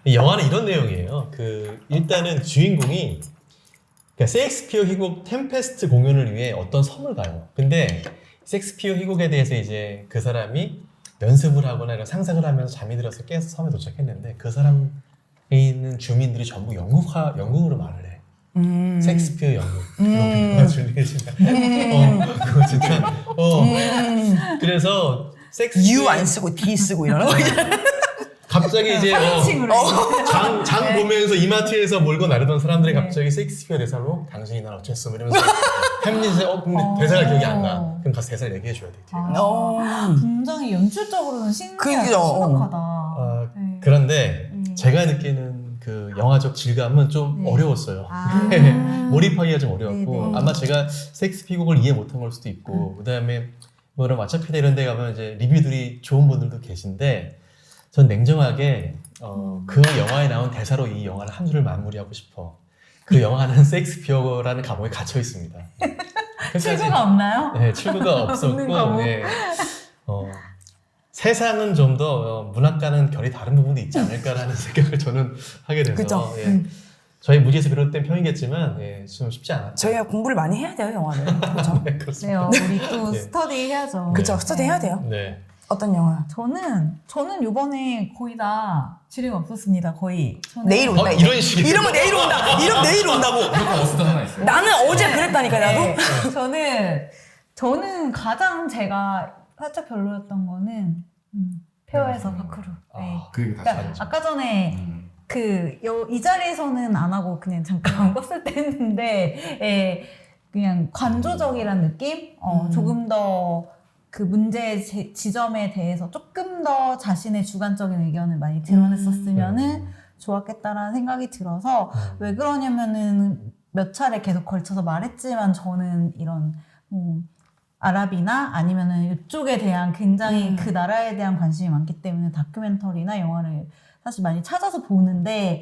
이 영화는 이런 내용이에요. 그 일단은 주인공이 그러니까 셰익스피어 희곡 템페스트 공연을 위해 어떤 섬을 가요. 근데 셰익스피어 희곡에 대해서 이제 그 사람이 연습을 하거나 이런 상상을 하면서 잠이 들어서 깨서 섬에 도착했는데 그 사람에 있는 주민들이 전부 영국으로 말을 해. 셰익스피어 영국. 그거 그거 진짜. 그래서 U 안 쓰고 D 쓰고 이러는 거 있잖아. 갑자기 이제 장 보면서 이마트에서 몰고 나르던 사람들이 갑자기 셰익스피어 대사로 당신이 날 어쨌어 이러면서 햄릿의 근데 대사가 기억이 안 나. 그럼 가서 대사를 얘기해 줘야 돼. 굉장히 연출적으로는 신기하다. 그죠. 신박하다. 네. 그런데 제가 느끼는 그 영화적 질감은 좀 어려웠어요. 몰입하기가 좀 어려웠고 네네. 아마 제가 셰익스피어 곡을 이해 못한 걸 수도 있고 그다음에 뭐 이런 왓챠피드 이런 데 가면 이제 리뷰들이 좋은 분들도 계신데 전 냉정하게 그 영화에 나온 대사로 이 영화를 한 줄을 마무리하고 싶어. 그 영화는 셰익스피어라는 감옥에 갇혀 있습니다. 출구가 없나요? 네, 출구가 없었고 감옥. 네. 세상은 좀 더 문학과는 결이 다른 부분도 있지 않을까라는 생각을 저는 하게 돼서 그죠. 예. 저희 무지에서 비롯된 평이겠지만 예, 좀 쉽지 않았죠. 저희가 공부를 많이 해야 돼요, 영화는. 그렇죠? 네, 그렇습니다. 네, 우리 또 네. 스터디 해야죠. 그쵸, 스터디 해야 돼요. 네. 어떤 영화? 저는 요번에 거의 다 지뢰가 없었습니다. 거의. 저는 내일 온다. 이제. 이런 식이에요? 이러면 내일 온다. 이러면 내일 온다고. 무조건 워스트 하나 있어요. 나는 어제 그랬다니까, 나도. 네. 저는 가장 제가 살짝 별로였던 거는 페어에서 파크루. 네. 그 얘기 다시 그러니까 하자. 아까 전에 이 자리에서는 안 하고 그냥 잠깐 껐을 때 했는데 예, 그냥 관조적이란 느낌? 조금 더 그 문제 지점에 대해서 조금 더 자신의 주관적인 의견을 많이 드러냈었으면은 좋았겠다라는 생각이 들어서 왜 그러냐면은 몇 차례 계속 걸쳐서 말했지만 저는 이런 아랍이나 아니면은 이쪽에 대한 굉장히 그 나라에 대한 관심이 많기 때문에 다큐멘터리나 영화를 사실 많이 찾아서 보는데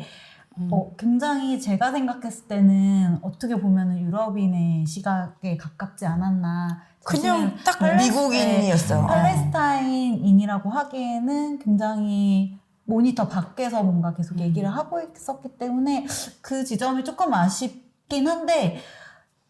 굉장히 제가 생각했을 때는 어떻게 보면은 유럽인의 시각에 가깝지 않았나. 그냥 딱 팔레스- 미국인이었어요. 네, 팔레스타인인이라고 하기에는 굉장히 모니터 밖에서 뭔가 계속 얘기를 하고 있었기 때문에 그 지점이 조금 아쉽긴 한데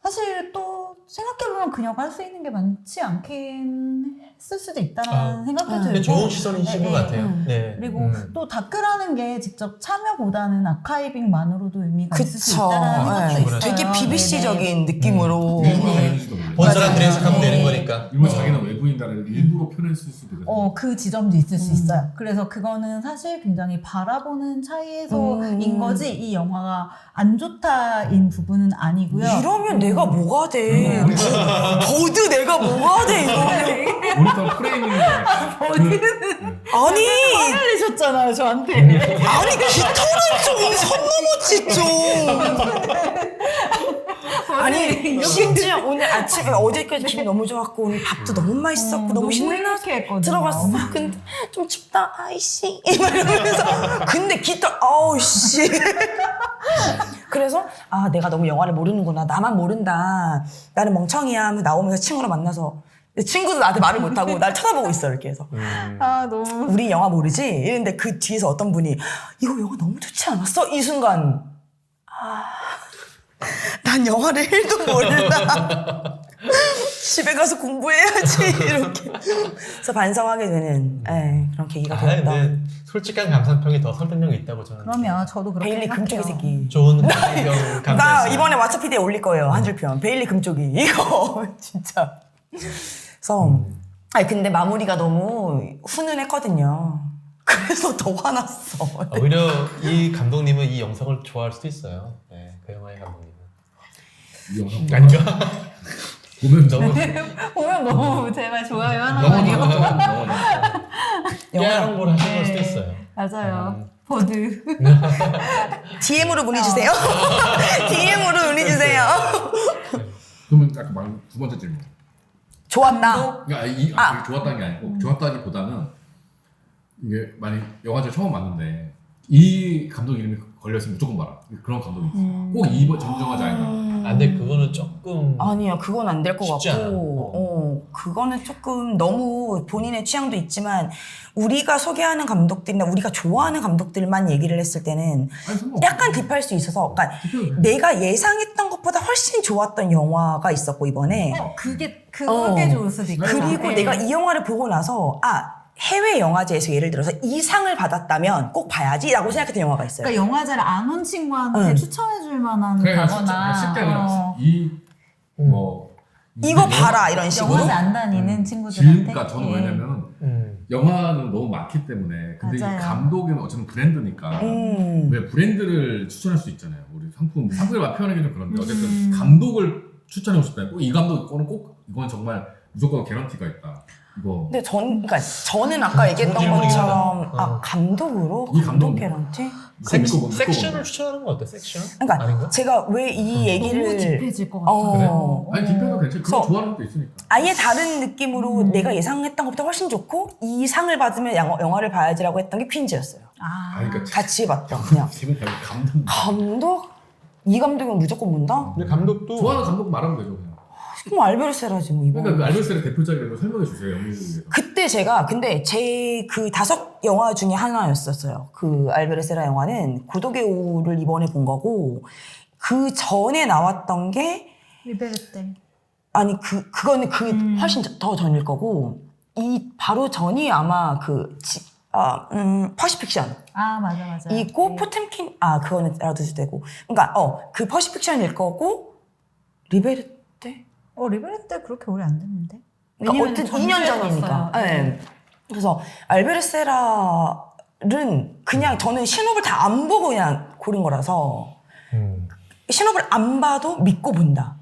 사실 또 생각해보면 그녀가 할 수 있는 게 많지 않긴 했을 수도 있다는 생각도 들고 근데 좋은 시선이신 것 같아요. 네. 그리고 또 다큐라는 게 직접 참여보다는 아카이빙만으로도 의미가 있을 수 있다는 생각도 있어요. 되게 BBC적인 느낌으로. 일부러 그랬을지도 몰라요. 본 사람들이 맞아요. 해석하면 네. 되는 거니까. 일본 자기는 외부인이라는 일부러 표현했을 수도 있어요. 그 지점도 있을 수 있어요. 그래서 그거는 사실 굉장히 바라보는 차이에서인 거지 이 영화가 안 좋다인 부분은 아니고요. 이러면 내가 뭐가 돼? 버드 내가 뭐가 돼, 이거. 모니터 프레이밍이 버디는 아니 흘리셨잖아요 저한테. 아니 깃털은 좀 선 넘었지 좀. 아니 심지어 오늘 아침에 어제까지 기분 너무 좋았고 오늘 밥도 너무 맛있었고 너무 신나서 이렇게 했거든요. 들어갔어. 근데 좀 춥다 아이씨 이러면서 근데 깃털 아우씨. 그래서 아 내가 너무 영화를 모르는구나. 나만 모른다. 나는 멍청이야 하면서 나오면서 친구를 만나서 친구도 나한테 말을 못하고 날 쳐다보고 있어 이렇게 해서 아 너무. 우리 영화 모르지? 이랬는데 그 뒤에서 어떤 분이 이거 영화 너무 좋지 않았어? 이 순간 난 영화를 1도 몰라. 집에 가서 공부해야지 이렇게. 그래서 반성하게 되는 그런 계기가 되었다. 근데 솔직한 감상평이 더 설득력이 있다고 저는. 그러면 저도 그렇게 베일리 생각해요. 금쪽이 새끼. 좋은 감상평 감사했어요. 나 이번에 왓챠피디에 올릴 거예요. 한 줄 평. 베일리 금쪽이 이거 진짜. 그래서 아니 근데 마무리가 너무 훈훈했거든요. 그래서 더 화났어. 오히려 이 감독님은 이 영상을 좋아할 수도 있어요. 네, 그 영화의 감독님은. 이 영상 아닌가? 보면 너무 보면 너무 제발 좋아요 하는 거 너무 아니에요? 깨알한 걸 하신 걸 수도 네. 있어요. 맞아요. 버드. DM으로 문의주세요. DM으로 문의주세요. 그러면 아까 말한 두 번째 질문. 좋았다. 그러니까 좋았다는 게 아니고 좋았다기보다는 이게 만약 영화제 처음 봤는데 이 감독 이름이 걸렸으면 무조건 봐라. 그런 감독이 있어. 꼭 이번 정정하지 않나. 아, 근데 그거는 조금 아니야, 그건 안 될 것 쉽지 않아. 같고, 그거는 조금 너무 본인의 취향도 있지만, 우리가 소개하는 감독들이나 우리가 좋아하는 감독들만 얘기를 했을 때는 아니, 상관없어. 약간 딥할 수 있어서, 그러니까 내가 예상했던 것보다 훨씬 좋았던 영화가 있었고, 이번에. 그게 어. 좋을 수도 있겠다. 그리고 네. 내가 이 영화를 보고 나서, 해외 영화제에서 예를 들어서 이 상을 받았다면 꼭 봐야지라고 생각했던 영화가 있어요. 그러니까 영화제를 안 온 친구한테 응. 추천해줄 만한 그래, 가거나 쉽게 아니라 뭐 이거 봐라, 이런 식으로. 영화제 안 다니는 친구들한테. 그러니까 저는 예. 왜냐면 영화는 너무 많기 때문에 근데 이 맞아요. 감독은 어쨌든 브랜드니까 왜 브랜드를 추천할 수 있잖아요. 우리 상품을 표현하기 좀 그런데 어쨌든 감독을 추천하고 싶다. 꼭 이 감독 거는 꼭 이건 정말 무조건 개런티가 있다. 이거 근데 그러니까 저는 아까 얘기했던 질문이긴 것처럼 하다. 감독으로 이 감독 감독. 개런티? 믿고 섹션을 추천하는 거 어때? 섹션? 그러니까 아닌가? 제가 왜 이 얘기를 너무 딥해질 것 같아. 아니 뒷편도 괜찮아. 그거 그래서 좋아하는 것도 있으니까. 아예 다른 느낌으로 내가 예상했던 것보다 훨씬 좋고 이 상을 받으면 영화를 봐야지라고 했던 게 퀸즈였어요. 그러니까 같이 봤던 그냥 기분 다 감독. 감독? 이 감독은 무조건 본다? 근데 감독도 좋아하는 감독 말하면 되죠 그냥. 그럼 알베르세라지 뭐 이번. 그러니까 알베르세의 대표작이라는 걸 설명해 주세요. 영민을 위해서. 그때 제가 근데 제 그 5 영화 중에 하나였었어요. 그 알베르세라 영화는 고독의 오후를 이번에 본 거고 그 전에 나왔던 게 리베르테. 아니 그거는 훨씬 더 전일 거고 이 바로 전이 아마 퍼시픽션 맞아. 이고 포템킨 그거는 알아두셔도 되고 그러니까 그 퍼시픽션일 거고 리베르테 리베르테 그렇게 오래 안 됐는데. 그러니까 왜냐면 어쨌든 2년 전이니까. 네. 그래서 알베르세라는 그냥 저는 신호를 다 안 보고 그냥 고른 거라서 신호를 안 봐도 믿고 본다.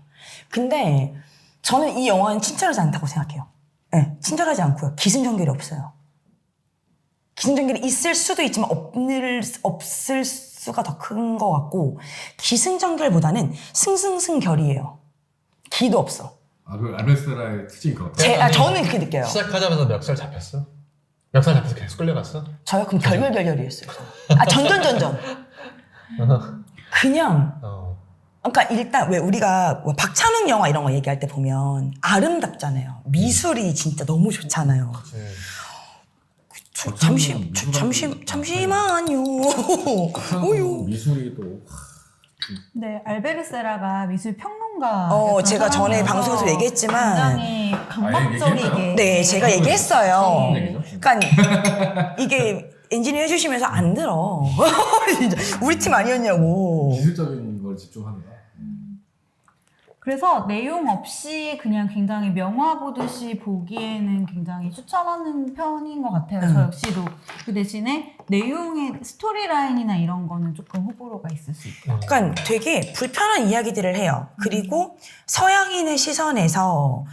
근데 저는 이 영화는 친절하지 않다고 생각해요. 네, 친절하지 않고요. 기승전결이 없어요. 기승전결이 있을 수도 있지만 없을 수가 더 큰 것 같고 기승전결보다는 승승승결이에요. 기도 없어. 그 알베르세라의 특징이 그거 같아요. 저는 그렇게 느껴요. 시작하자마자 멱살 잡혔어? 멱살 잡혀서 계속 끌려갔어? 저요? 그럼 결결결결이었어요. 전전전전. 그냥 그러니까 일단 왜 우리가 박찬욱 영화 이런 거 얘기할 때 보면 아름답잖아요. 미술이 진짜 너무 좋잖아요. 잠시만요. 미술이 또 네, 알베르세라가 미술 평론가. 제가 전에 방송에서 얘기했지만 굉장히 얘기했나요? 강박적이게. 네, 제가 얘기했어요. 무슨 얘기죠? 그러니까 이게 엔지니어 해주시면서 안 들어. 진짜 우리 팀 아니었냐고. 기술적인 걸 집중한다. 그래서 내용 없이 그냥 굉장히 명화 보듯이 보기에는 굉장히 추천하는 편인 것 같아요. 저 역시도. 그 대신에 내용의 스토리라인이나 이런 거는 조금 호불호가 있을 수 있고. 그러니까 되게 불편한 이야기들을 해요. 그리고 서양인의 시선에서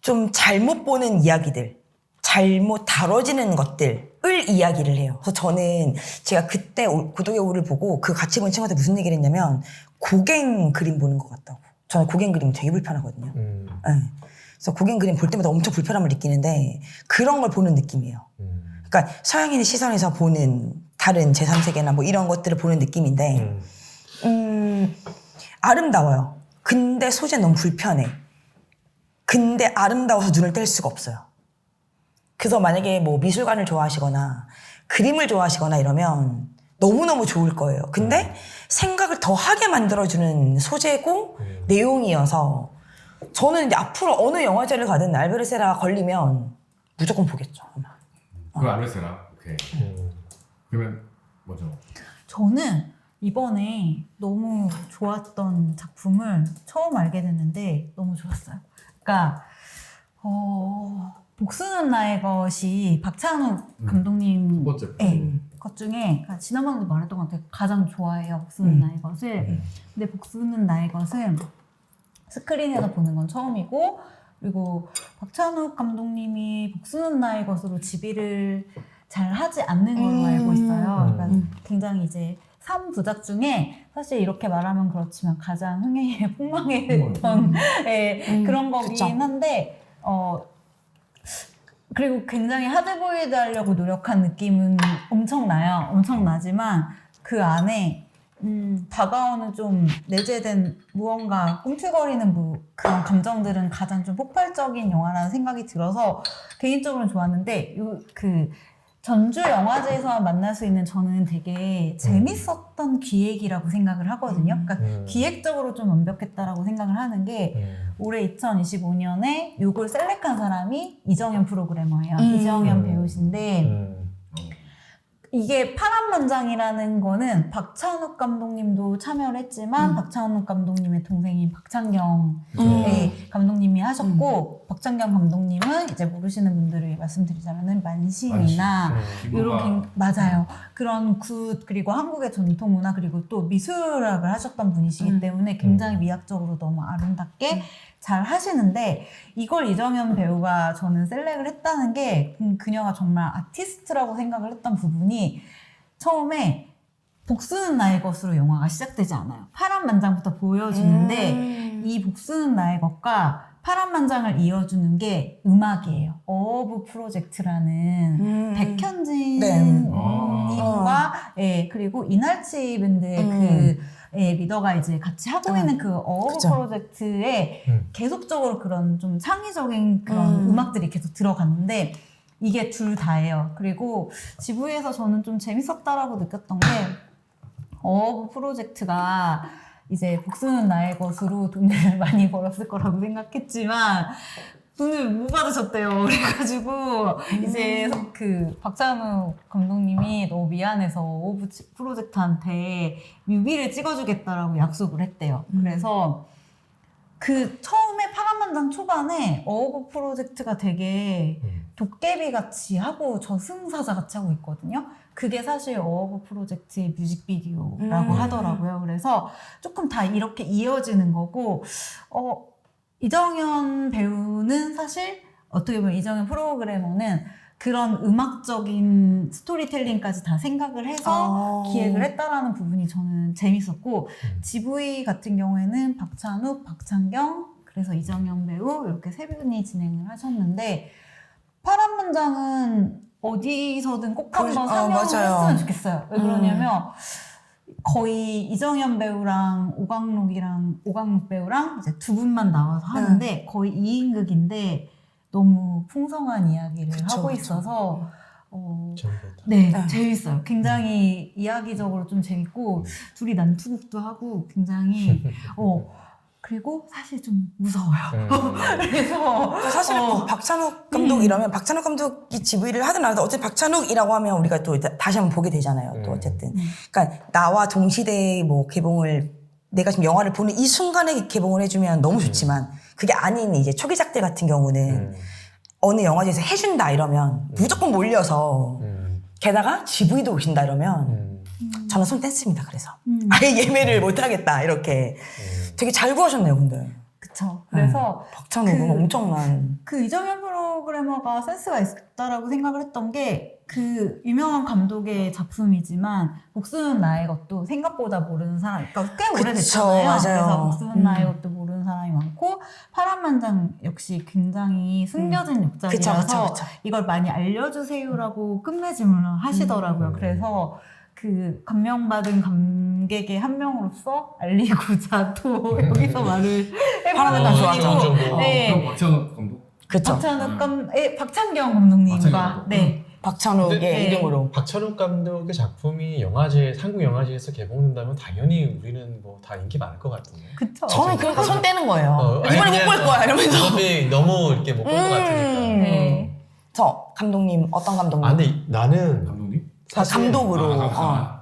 좀 잘못 보는 이야기들. 잘못 다뤄지는 것들을 이야기를 해요. 그래서 저는 제가 그때 고독의 오를 보고 그 같이 본 친구한테 무슨 얘기를 했냐면 고갱 그림 보는 것 같다고. 저는 고갱 그림 되게 불편하거든요. 네. 그래서 고갱 그림 볼 때마다 엄청 불편함을 느끼는데 그런 걸 보는 느낌이에요. 그러니까 서양인의 시선에서 보는 다른 제3세계나 뭐 이런 것들을 보는 느낌인데 아름다워요. 근데 소재는 너무 불편해. 근데 아름다워서 눈을 뗄 수가 없어요. 그래서 만약에 뭐 미술관을 좋아하시거나 그림을 좋아하시거나 이러면 너무너무 좋을 거예요. 근데 생각을 더 하게 만들어주는 소재고 내용이어서 저는 이제 앞으로 어느 영화제를 가든 알베르세라 걸리면 무조건 보겠죠. 아마. 그 알베르세라. 오케이. 그러면 뭐죠? 저는 이번에 너무 좋았던 작품을 처음 알게 됐는데 너무 좋았어요. 그러니까 복수는 나의 것이 박찬욱 감독님 첫 번째. 것 중에 그러니까 지난번에도 말했던 것 같아요. 가장 좋아해요. 복수는 나의 것을. 근데 복수는 나의 것은 스크린에서 보는 건 처음이고 그리고 박찬욱 감독님이 복수는 나의 것으로 지비를 잘 하지 않는 걸로 알고 있어요. 그러니까 굉장히 이제 3부작 중에 사실 이렇게 말하면 그렇지만 가장 흥행에 폭망했던 그런 거긴 그쵸. 한데 그리고 굉장히 하드보일드 하려고 노력한 느낌은 엄청나요. 엄청나지만 그 안에 다가오는 좀 내재된 무언가 꿈틀거리는 그런 감정들은 가장 좀 폭발적인 영화라는 생각이 들어서 개인적으로는 좋았는데 그 전주 영화제에서만 만날 수 있는 저는 되게 재밌었던 기획이라고 생각을 하거든요. 그러니까 기획적으로 좀 완벽했다라고 생각을 하는 게 올해 2025년에 요걸 셀렉한 사람이 이정현 프로그래머예요. 이정현 배우신데 이게 파란만장이라는 거는 박찬욱 감독님도 참여를 했지만 박찬욱 감독님의 동생인 박찬경 감독님이 하셨고 박찬경 감독님은 이제 모르시는 분들을 위해 말씀드리자면은 만신이나 이런 맞아요. 그런 굿 그리고 한국의 전통 문화 그리고 또 미술학을 하셨던 분이시기 때문에 굉장히 미학적으로 너무 아름답게 잘 하시는데 이걸 이정현 배우가 저는 셀렉을 했다는 게 그녀가 정말 아티스트라고 생각을 했던 부분이 처음에 복수는 나의 것으로 영화가 시작되지 않아요. 파란만장부터 보여주는데 이 복수는 나의 것과 파란만장을 이어주는 게 음악이에요. 어브 프로젝트라는 백현진 님과 그리고 이날치 밴드의 리더가 이제 같이 하고 있는 그 어브 프로젝트에 계속적으로 그런 좀 창의적인 그런 음악들이 계속 들어갔는데 이게 둘 다예요. 그리고 GV에서 저는 좀 재밌었다라고 느꼈던 게 어브 프로젝트가 이제 복수는 나의 것으로 돈을 많이 벌었을 거라고 생각했지만 돈을 못 받으셨대요. 그래가지고 이제 그 박찬욱 감독님이 너무 미안해서 오브 프로젝트한테 뮤비를 찍어주겠다라고 약속을 했대요. 그래서 그 처음에 파란만장 초반에 어오브 프로젝트가 되게 도깨비 같이 하고 저승사자 같이 하고 있거든요. 그게 사실 어오브 프로젝트의 뮤직비디오라고 하더라고요. 그래서 조금 다 이렇게 이어지는 거고 이정현 배우는 사실 어떻게 보면 이정현 프로그래머는 그런 음악적인 스토리텔링까지 다 생각을 해서 기획을 했다라는 부분이 저는 재밌었고 GV 같은 경우에는 박찬욱, 박찬경, 그래서 이정현 배우 이렇게 세 분이 진행을 하셨는데 파란만장은 어디서든 꼭 한번 상영을 했으면 좋겠어요. 왜 그러냐면 거의 이정현 배우랑 오강록 배우랑 이제 두 분만 나와서 하는데 거의 2인극인데 너무 풍성한 이야기를 하고 있어서 재밌어요. 굉장히 이야기적으로 좀 재밌고 둘이 난투극도 하고 굉장히 그리고 사실 좀 무서워요. 그래서 사실 박찬욱 감독 이러면 박찬욱 감독이 GV를 하든 안 하든 어쨌든 박찬욱이라고 하면 우리가 또 다시 한번 보게 되잖아요. 또 어쨌든 그러니까 나와 동시대에 뭐 개봉을 내가 지금 영화를 보는 이 순간에 개봉을 해주면 너무 좋지만 그게 아닌 이제 초기작들 같은 경우는 어느 영화제에서 해준다 이러면 무조건 몰려서 게다가 GV도 오신다 이러면 저는 손 뗐습니다. 그래서 아예 예매를 못 하겠다 이렇게 되게 잘 구하셨네요. 근데 그쵸. 그래서 박찬욱은 엄청난. 그 이정현 프로그래머가 센스가 있다라고 생각을 했던 게 그 유명한 감독의 작품이지만 복수는 나의 것도 생각보다 모르는 사람, 그러니까 꽤 오래됐잖아요. 맞아요. 그래서 복수는 나의 것도 모르는 사람이 많고 파란만장 역시 굉장히 숨겨진 역작이라서 그쵸. 이걸 많이 알려주세요라고 끝맺음을 하시더라고요. 그래서 그 감명받은 감객의 한 명으로서 알리고자 또 여기서 말을 파란만장 해보는 좋아하죠. 거고. 네. 그럼 박찬욱 감독? 그쵸. 박찬경 감독님과 박찬경. 네. 박찬욱의 네. 이름으로. 박찬욱 감독의 작품이 한국 영화제에서 개봉된다면 당연히 우리는 뭐 다 인기 많을 것 같은데. 그쵸. 저는 그러니까 손 떼는 거예요. 아니, 이번에 못 그냥 볼 거야 이러면서. 어차피 너무 이렇게 못 볼 것 같으니까. 네. 저 감독님 어떤 감독님? 아 근데 나는 감독님? 감독으로. 어떤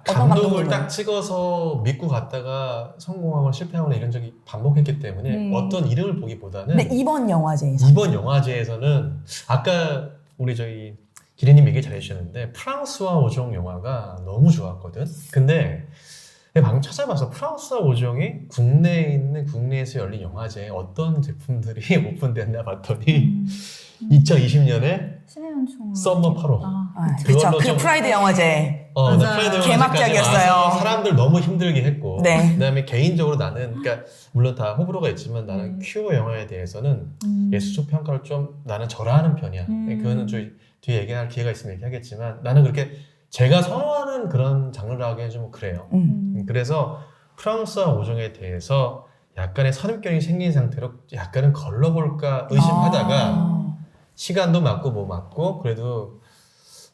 감독을 감독으로? 딱 찍어서 믿고 갔다가 성공하거나 실패하거나 이런 적이 반복했기 때문에 어떤 이름을 보기보다는 근데 이번 영화제에서. 이번 영화제에서는 아까 우리 저희 기린님 얘기 잘해주셨는데 프랑스와 오종 영화가 너무 좋았거든. 근데 내가 방금 찾아봐서 프랑스와 오종이 국내에서 열린 영화제에 어떤 제품들이 오픈됐나 봤더니 2020년에 신의 연총 썸머 8호. 그쵸. 그걸로 그 좀- 프라이드 영화제. 맞아요. 개막작이었어요. 사람들 너무 힘들게 했고 네. 그다음에 개인적으로 나는 그러니까 물론 다 호불호가 있지만 나는 큐어 영화에 대해서는 예술적 평가를 좀 나는 절하하는 편이야. 그거는 저희 뒤에 얘기할 기회가 있으면 얘기하겠지만 나는 그렇게 제가 선호하는 그런 장르라고 좀 그래요. 그래서 프랑스와 오종에 대해서 약간의 선입견이 생긴 상태로 약간은 걸러볼까 의심하다가 시간도 맞고 뭐 맞고 그래도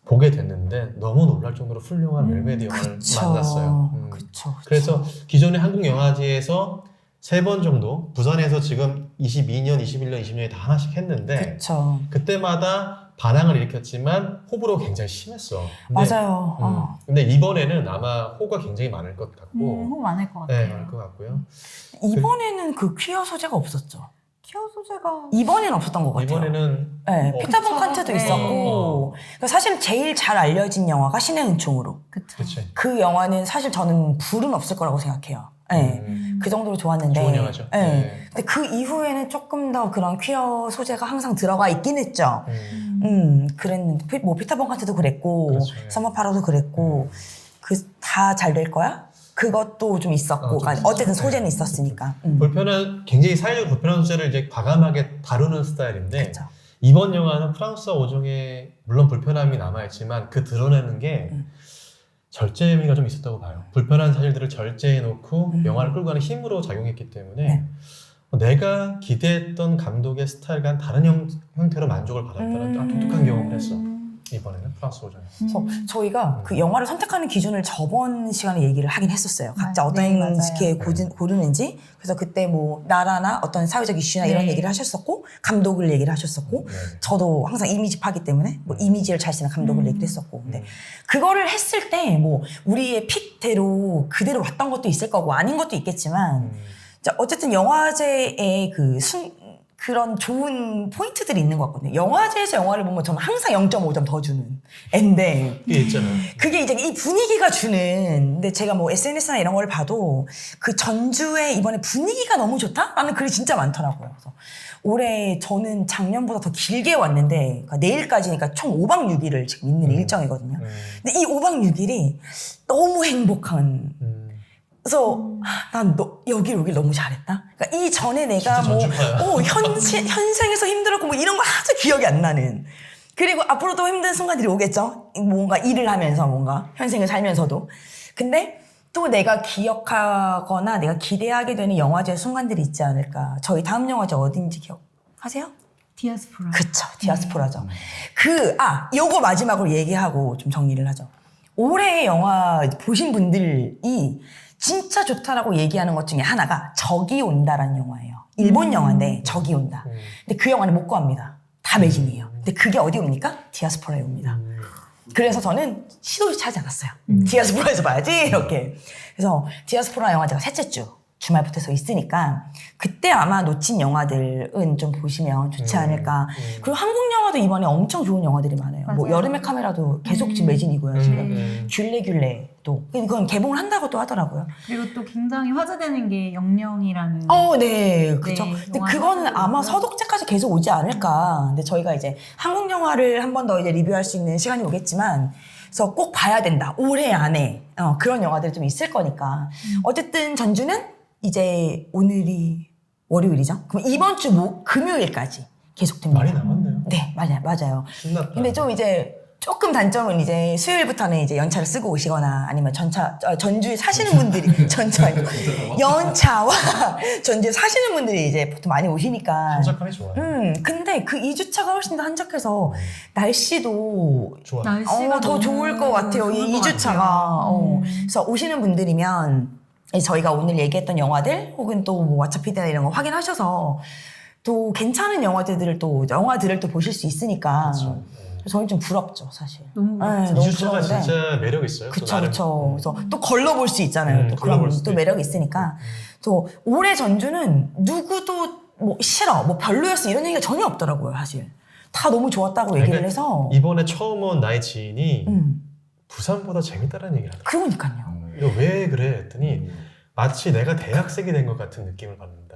보게 됐는데 너무 놀랄 정도로 훌륭한 멜메디 영화를 만났어요. 그쵸. 그래서 기존의 한국 영화제에서 3번 정도 부산에서 지금 22년, 21년, 20년에 다 하나씩 했는데 그쵸. 그때마다 반항을 일으켰지만 호불호가 굉장히 심했어. 근데, 맞아요. 근데 이번에는 아마 호가 굉장히 많을 것 같고 호흡 많을 것 네, 같아요. 많을 것 같고요. 이번에는 그 퀴어 소재가 없었죠. 퀴어 소재가 이번에는 없었던 것 같아요. 이번에는 네, 어, 피터 본 칸트도 네. 있었고 그러니까 사실 제일 잘 알려진 영화가 신의 은총으로. 그쵸. 그치. 그 영화는 사실 저는 불은 없을 거라고 생각해요. 네. 그 정도로 좋았는데. 좋은 영화죠. 네. 네. 근데 그 이후에는 조금 더 그런 퀴어 소재가 항상 들어가 있긴 했죠. 그랬는데 뭐 피터 본 칸트도 그랬고 그렇죠, 예. 서머 파로도 그랬고 그 다 잘 될 거야? 그것도 좀 있었고 좀 그러니까 어쨌든 있었죠. 소재는 네. 있었으니까. 불편한 굉장히 사회적 불편한 소재를 이제 과감하게 다루는 스타일인데 그쵸. 이번 영화는 프랑스와 오종에 물론 불편함이 남아있지만 그 드러내는 게 절제미가 좀 있었다고 봐요. 불편한 사실들을 절제해놓고 영화를 끌고 가는 힘으로 작용했기 때문에 네. 내가 기대했던 감독의 스타일과 다른 형태로 만족을 받았다는 좀 독특한 경험을 했어. 이번에는 프랑스 오종에. 그래서 저희가 그 영화를 선택하는 기준을 저번 시간에 얘기를 하긴 했었어요. 각자 네, 어떤 맞아요. 게 고르는지. 그래서 그때 뭐 나라나 어떤 사회적 이슈나 이런 네. 얘기를 하셨었고 감독을 얘기를 하셨었고 네. 저도 항상 이미지 파기 때문에 뭐 이미지를 잘 쓰는 감독을 얘기를 했었고 근데 그거를 했을 때 뭐 우리의 픽대로 그대로 왔던 것도 있을 거고 아닌 것도 있겠지만 자, 어쨌든 영화제의 그런 좋은 포인트들이 있는 것 같거든요. 영화제에서 영화를 보면 저는 항상 0.5점 더 주는 앤데 그게 있잖아. 그게 이제 이 분위기가 주는 근데 제가 뭐 SNS나 이런 걸 봐도 그 전주의 이번에 분위기가 너무 좋다라는 글이 진짜 많더라고요. 그래서 올해 저는 작년보다 더 길게 왔는데 그러니까 내일까지니까 총 5박 6일을 지금 있는 일정이거든요. 근데 이 5박 6일이 너무 행복한 그래서 난 여길 오길 너무 잘했다. 그러니까 이 전에 내가 진짜 뭐 전주파야. 현생에서 힘들었고 뭐 이런 거 아주 기억이 안 나는. 그리고 앞으로도 힘든 순간들이 오겠죠. 뭔가 일을 하면서 뭔가 현생을 살면서도. 근데 또 내가 기억하거나 내가 기대하게 되는 영화제 순간들이 있지 않을까. 저희 다음 영화제 어딘지 기억하세요? 디아스포라. 그쵸. 디아스포라죠. 요거 마지막으로 얘기하고 좀 정리를 하죠. 올해의 영화 보신 분들이 진짜 좋다라고 얘기하는 것 중에 하나가 적이 온다라는 영화예요. 일본 영화인데 적이 온다. 근데 그 영화는 못 구합니다. 다 매진이에요. 근데 그게 어디 옵니까? 디아스포라에 옵니다. 그래서 저는 시도조차 하지 않았어요. 디아스포라에서 봐야지 이렇게. 그래서 디아스포라 영화 제가 셋째 주 주말부터서 있으니까 그때 아마 놓친 영화들은 좀 보시면 좋지 않을까. 그리고 한국 영화도 이번에 엄청 좋은 영화들이 많아요. 뭐 맞아요. 여름의 카메라도 계속 지금 매진이고요. 지금 음. 귤레귤레도 그건 개봉을 한다고 또 하더라고요. 그리고 또 굉장히 화제되는 게 영영이라는 네, 그죠. 네, 근데 영화 그거는 하나도 아마 있고요. 서독제까지 계속 오지 않을까. 근데 저희가 이제 한국 영화를 한 번 더 이제 리뷰할 수 있는 시간이 오겠지만, 그래서 꼭 봐야 된다. 올해 안에 그런 영화들이 좀 있을 거니까. 어쨌든 전주는 이제 오늘이 월요일이죠. 그럼 이번 주 금요일까지 계속됩니다. 많이 남았네요. 네, 맞아요. 신났다. 근데 좀 이제 조금 단점은 이제 수요일부터는 이제 연차를 쓰고 오시거나 아니면 전주에 사시는 분들이 연차와 전주에 사시는 분들이 이제 보통 많이 오시니까. 한적함이 좋아요. 근데 그 2주차가 훨씬 더 한적해서 날씨도 좋아. 날씨가 더 너무 좋을 것 같아요. 좋을 것 2주차가. 같아요. 그래서 오시는 분들이면 저희가 오늘 얘기했던 영화들 혹은 또 뭐 왓챠피디나 이런 거 확인하셔서 또 괜찮은 영화들을 또 보실 수 있으니까. 그렇죠. 저는 좀 부럽죠, 사실. 너무 네, 이 주차가 부러운데. 진짜 매력 있어요. 또 그쵸, 나름. 그쵸. 그래서 또 걸러볼 수 있잖아요. 또 걸러볼 그런 수도 또 매력이 있고. 있으니까. 또 올해 전주는 누구도 뭐 싫어, 뭐 별로였어 이런 얘기가 전혀 없더라고요, 사실. 다 너무 좋았다고 얘기를 그러니까 해서. 이번에 처음 온 나의 지인이 음, 부산보다 재밌다는 얘기를 하더라고요. 그러니까요. 이거 왜 그래 했더니 마치 내가 대학생이 된 것 같은 느낌을 받는다.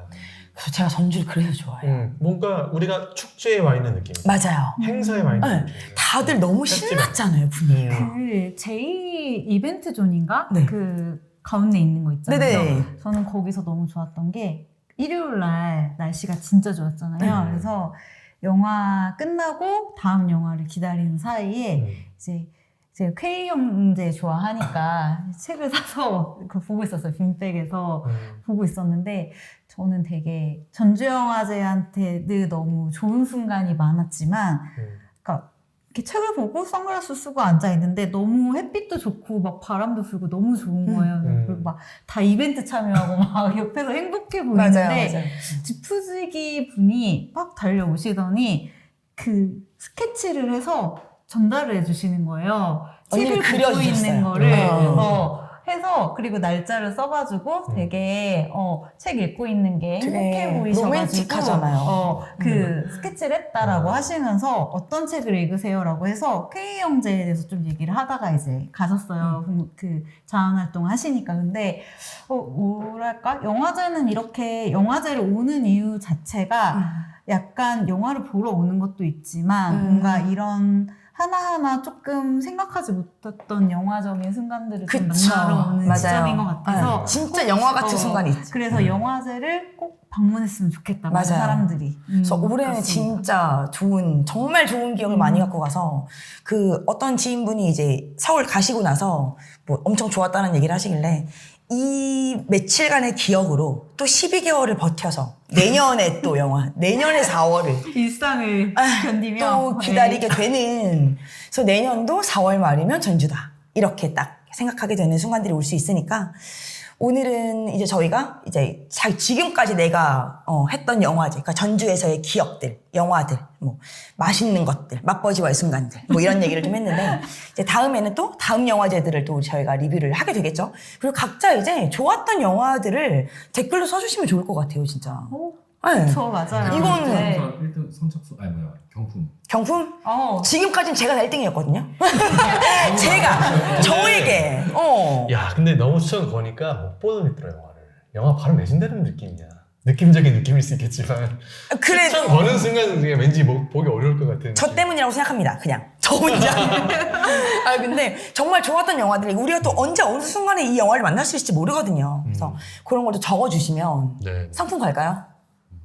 그래서 제가 전주를 그래서 좋아해요. 뭔가 우리가 축제에 와 있는 느낌. 맞아요. 행사에 와 있는 네. 느낌. 다들 너무 페스티벌. 신났잖아요, 분위기가. 그 제2 이벤트 존인가? 네. 그 가운데 있는 거 있잖아요. 네네. 저는 거기서 너무 좋았던 게 일요일 날 날씨가 진짜 좋았잖아요. 네. 그래서 영화 끝나고 다음 영화를 기다리는 사이에 이제 K 형제 좋아하니까 책을 사서 그걸 보고 있었어요. 빈백에서 보고 있었는데 저는 되게 전주영화제한테 늘 너무 좋은 순간이 많았지만 그러니까 이렇게 책을 보고 선글라스 쓰고 앉아 있는데 너무 햇빛도 좋고 막 바람도 불고 너무 좋은 거예요. 그리고 막 다 이벤트 참여하고 막 옆에서 행복해 보이는데 맞아요. 지푸지기 분이 막 달려오시더니 그 스케치를 해서 전달을 해주시는 거예요. 언니를 책을 보고 그려주셨어요. 있는 거를 어. 해서 그리고 날짜를 써가지고 되게 책 읽고 있는 게 되게 행복해 보이셔가지고 로맨틱하잖아요. 그 스케치를 했다라고 하시면서 어떤 책을 읽으세요라고 해서 K 형제에 대해서 좀 얘기를 하다가 이제 가셨어요. 그 자원활동 하시니까. 근데 뭐랄까 영화제는 이렇게 영화제를 오는 이유 자체가 약간 영화를 보러 오는 것도 있지만 뭔가 이런 하나하나 조금 생각하지 못했던 영화적인 순간들을 좀 그쵸. 만나러 오는 맞아요. 지점인 것 같아서 네. 진짜 영화 같은 순간이 있죠. 그래서 영화제를 꼭 방문했으면 좋겠다. 맞아요. 사람들이. 그래서 올해는 그렇습니다. 진짜 정말 좋은 기억을 많이 갖고 가서 그 어떤 지인분이 이제 서울 가시고 나서 뭐 엄청 좋았다는 얘기를 하시길래 이 며칠간의 기억으로 또 12개월을 버텨서 내년에 또 내년에 4월을 일상을 견디며 또 기다리게 되는. 그래서 내년도 4월 말이면 전주다. 이렇게 딱 생각하게 되는 순간들이 올 수 있으니까 오늘은 이제 저희가 이제 지금까지 내가 했던 영화제, 그러니까 전주에서의 기억들, 영화들, 뭐 맛있는 것들, 맛버지와의 순간들, 뭐 이런 얘기를 좀 했는데 이제 다음에는 또 다음 영화제들을 또 저희가 리뷰를 하게 되겠죠. 그리고 각자 이제 좋았던 영화들을 댓글로 써주시면 좋을 것 같아요, 진짜. 네. 그쵸, 맞아요. 이거는- 네. 1등 선착순 경품. 경품? 어. 지금까지는 제가 다 1등이었거든요. 제가 저에게 야, 근데 너무 추천 거니까 못 보는 있더라 영화를. 영화 바로 내신다는 느낌이야. 느낌적인 느낌일 수 있겠지만 그래도 추천 거는 순간 그냥 왠지 보기 어려울 것 같은. 저 때문이라고 생각합니다. 그냥 저 혼자. 근데 정말 좋았던 영화들 우리가 또 언제 어느 순간에 이 영화를 만날 수 있을지 모르거든요. 그래서 그런 것도 적어주시면 네. 상품 갈까요?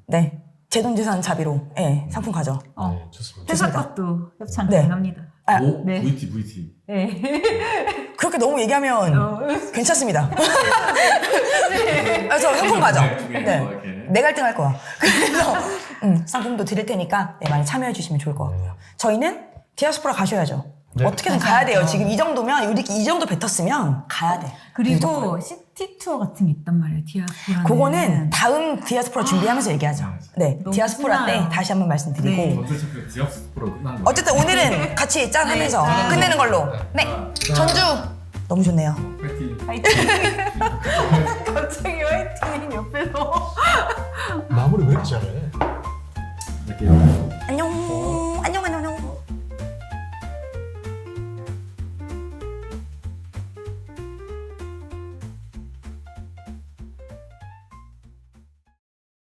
네. 제돈제산 자비로 상품 가죠. 네, 좋습니다. 회사 좋습니다. 것도 협찬 네. 가능합니다. 아, 오, 네. VT. 네. 그렇게 너무 얘기하면 괜찮습니다. 그래서 상품 가죠. 네. 내가 1등 할 거야. 그래서 상품도 드릴 테니까 많이 참여해 주시면 좋을 것 같고요. 저희는 디아스포라 가셔야죠. 네. 어떻게든 가야 돼요. 지금 이 정도면 우리 이 정도 뱉었으면 가야 돼. 그리고 시티 투어 같은 게 있단 말이에요. 디아스포라는. 그거는 다음 디아스포라 준비하면서 얘기하죠. 네, 너무 디아스포라 때 신나요. 다시 한번 말씀드리고 네. 전주 체크 디아스포로 끝난 거예요. 어쨌든 오늘은 같이 짠 하면서 짠. 끝내는 걸로. 네, 전주 너무 좋네요. 파이팅. 화이팅. 갑자기 화이팅 옆에서. 마무리 왜 이렇게 잘해? 이렇게 안녕.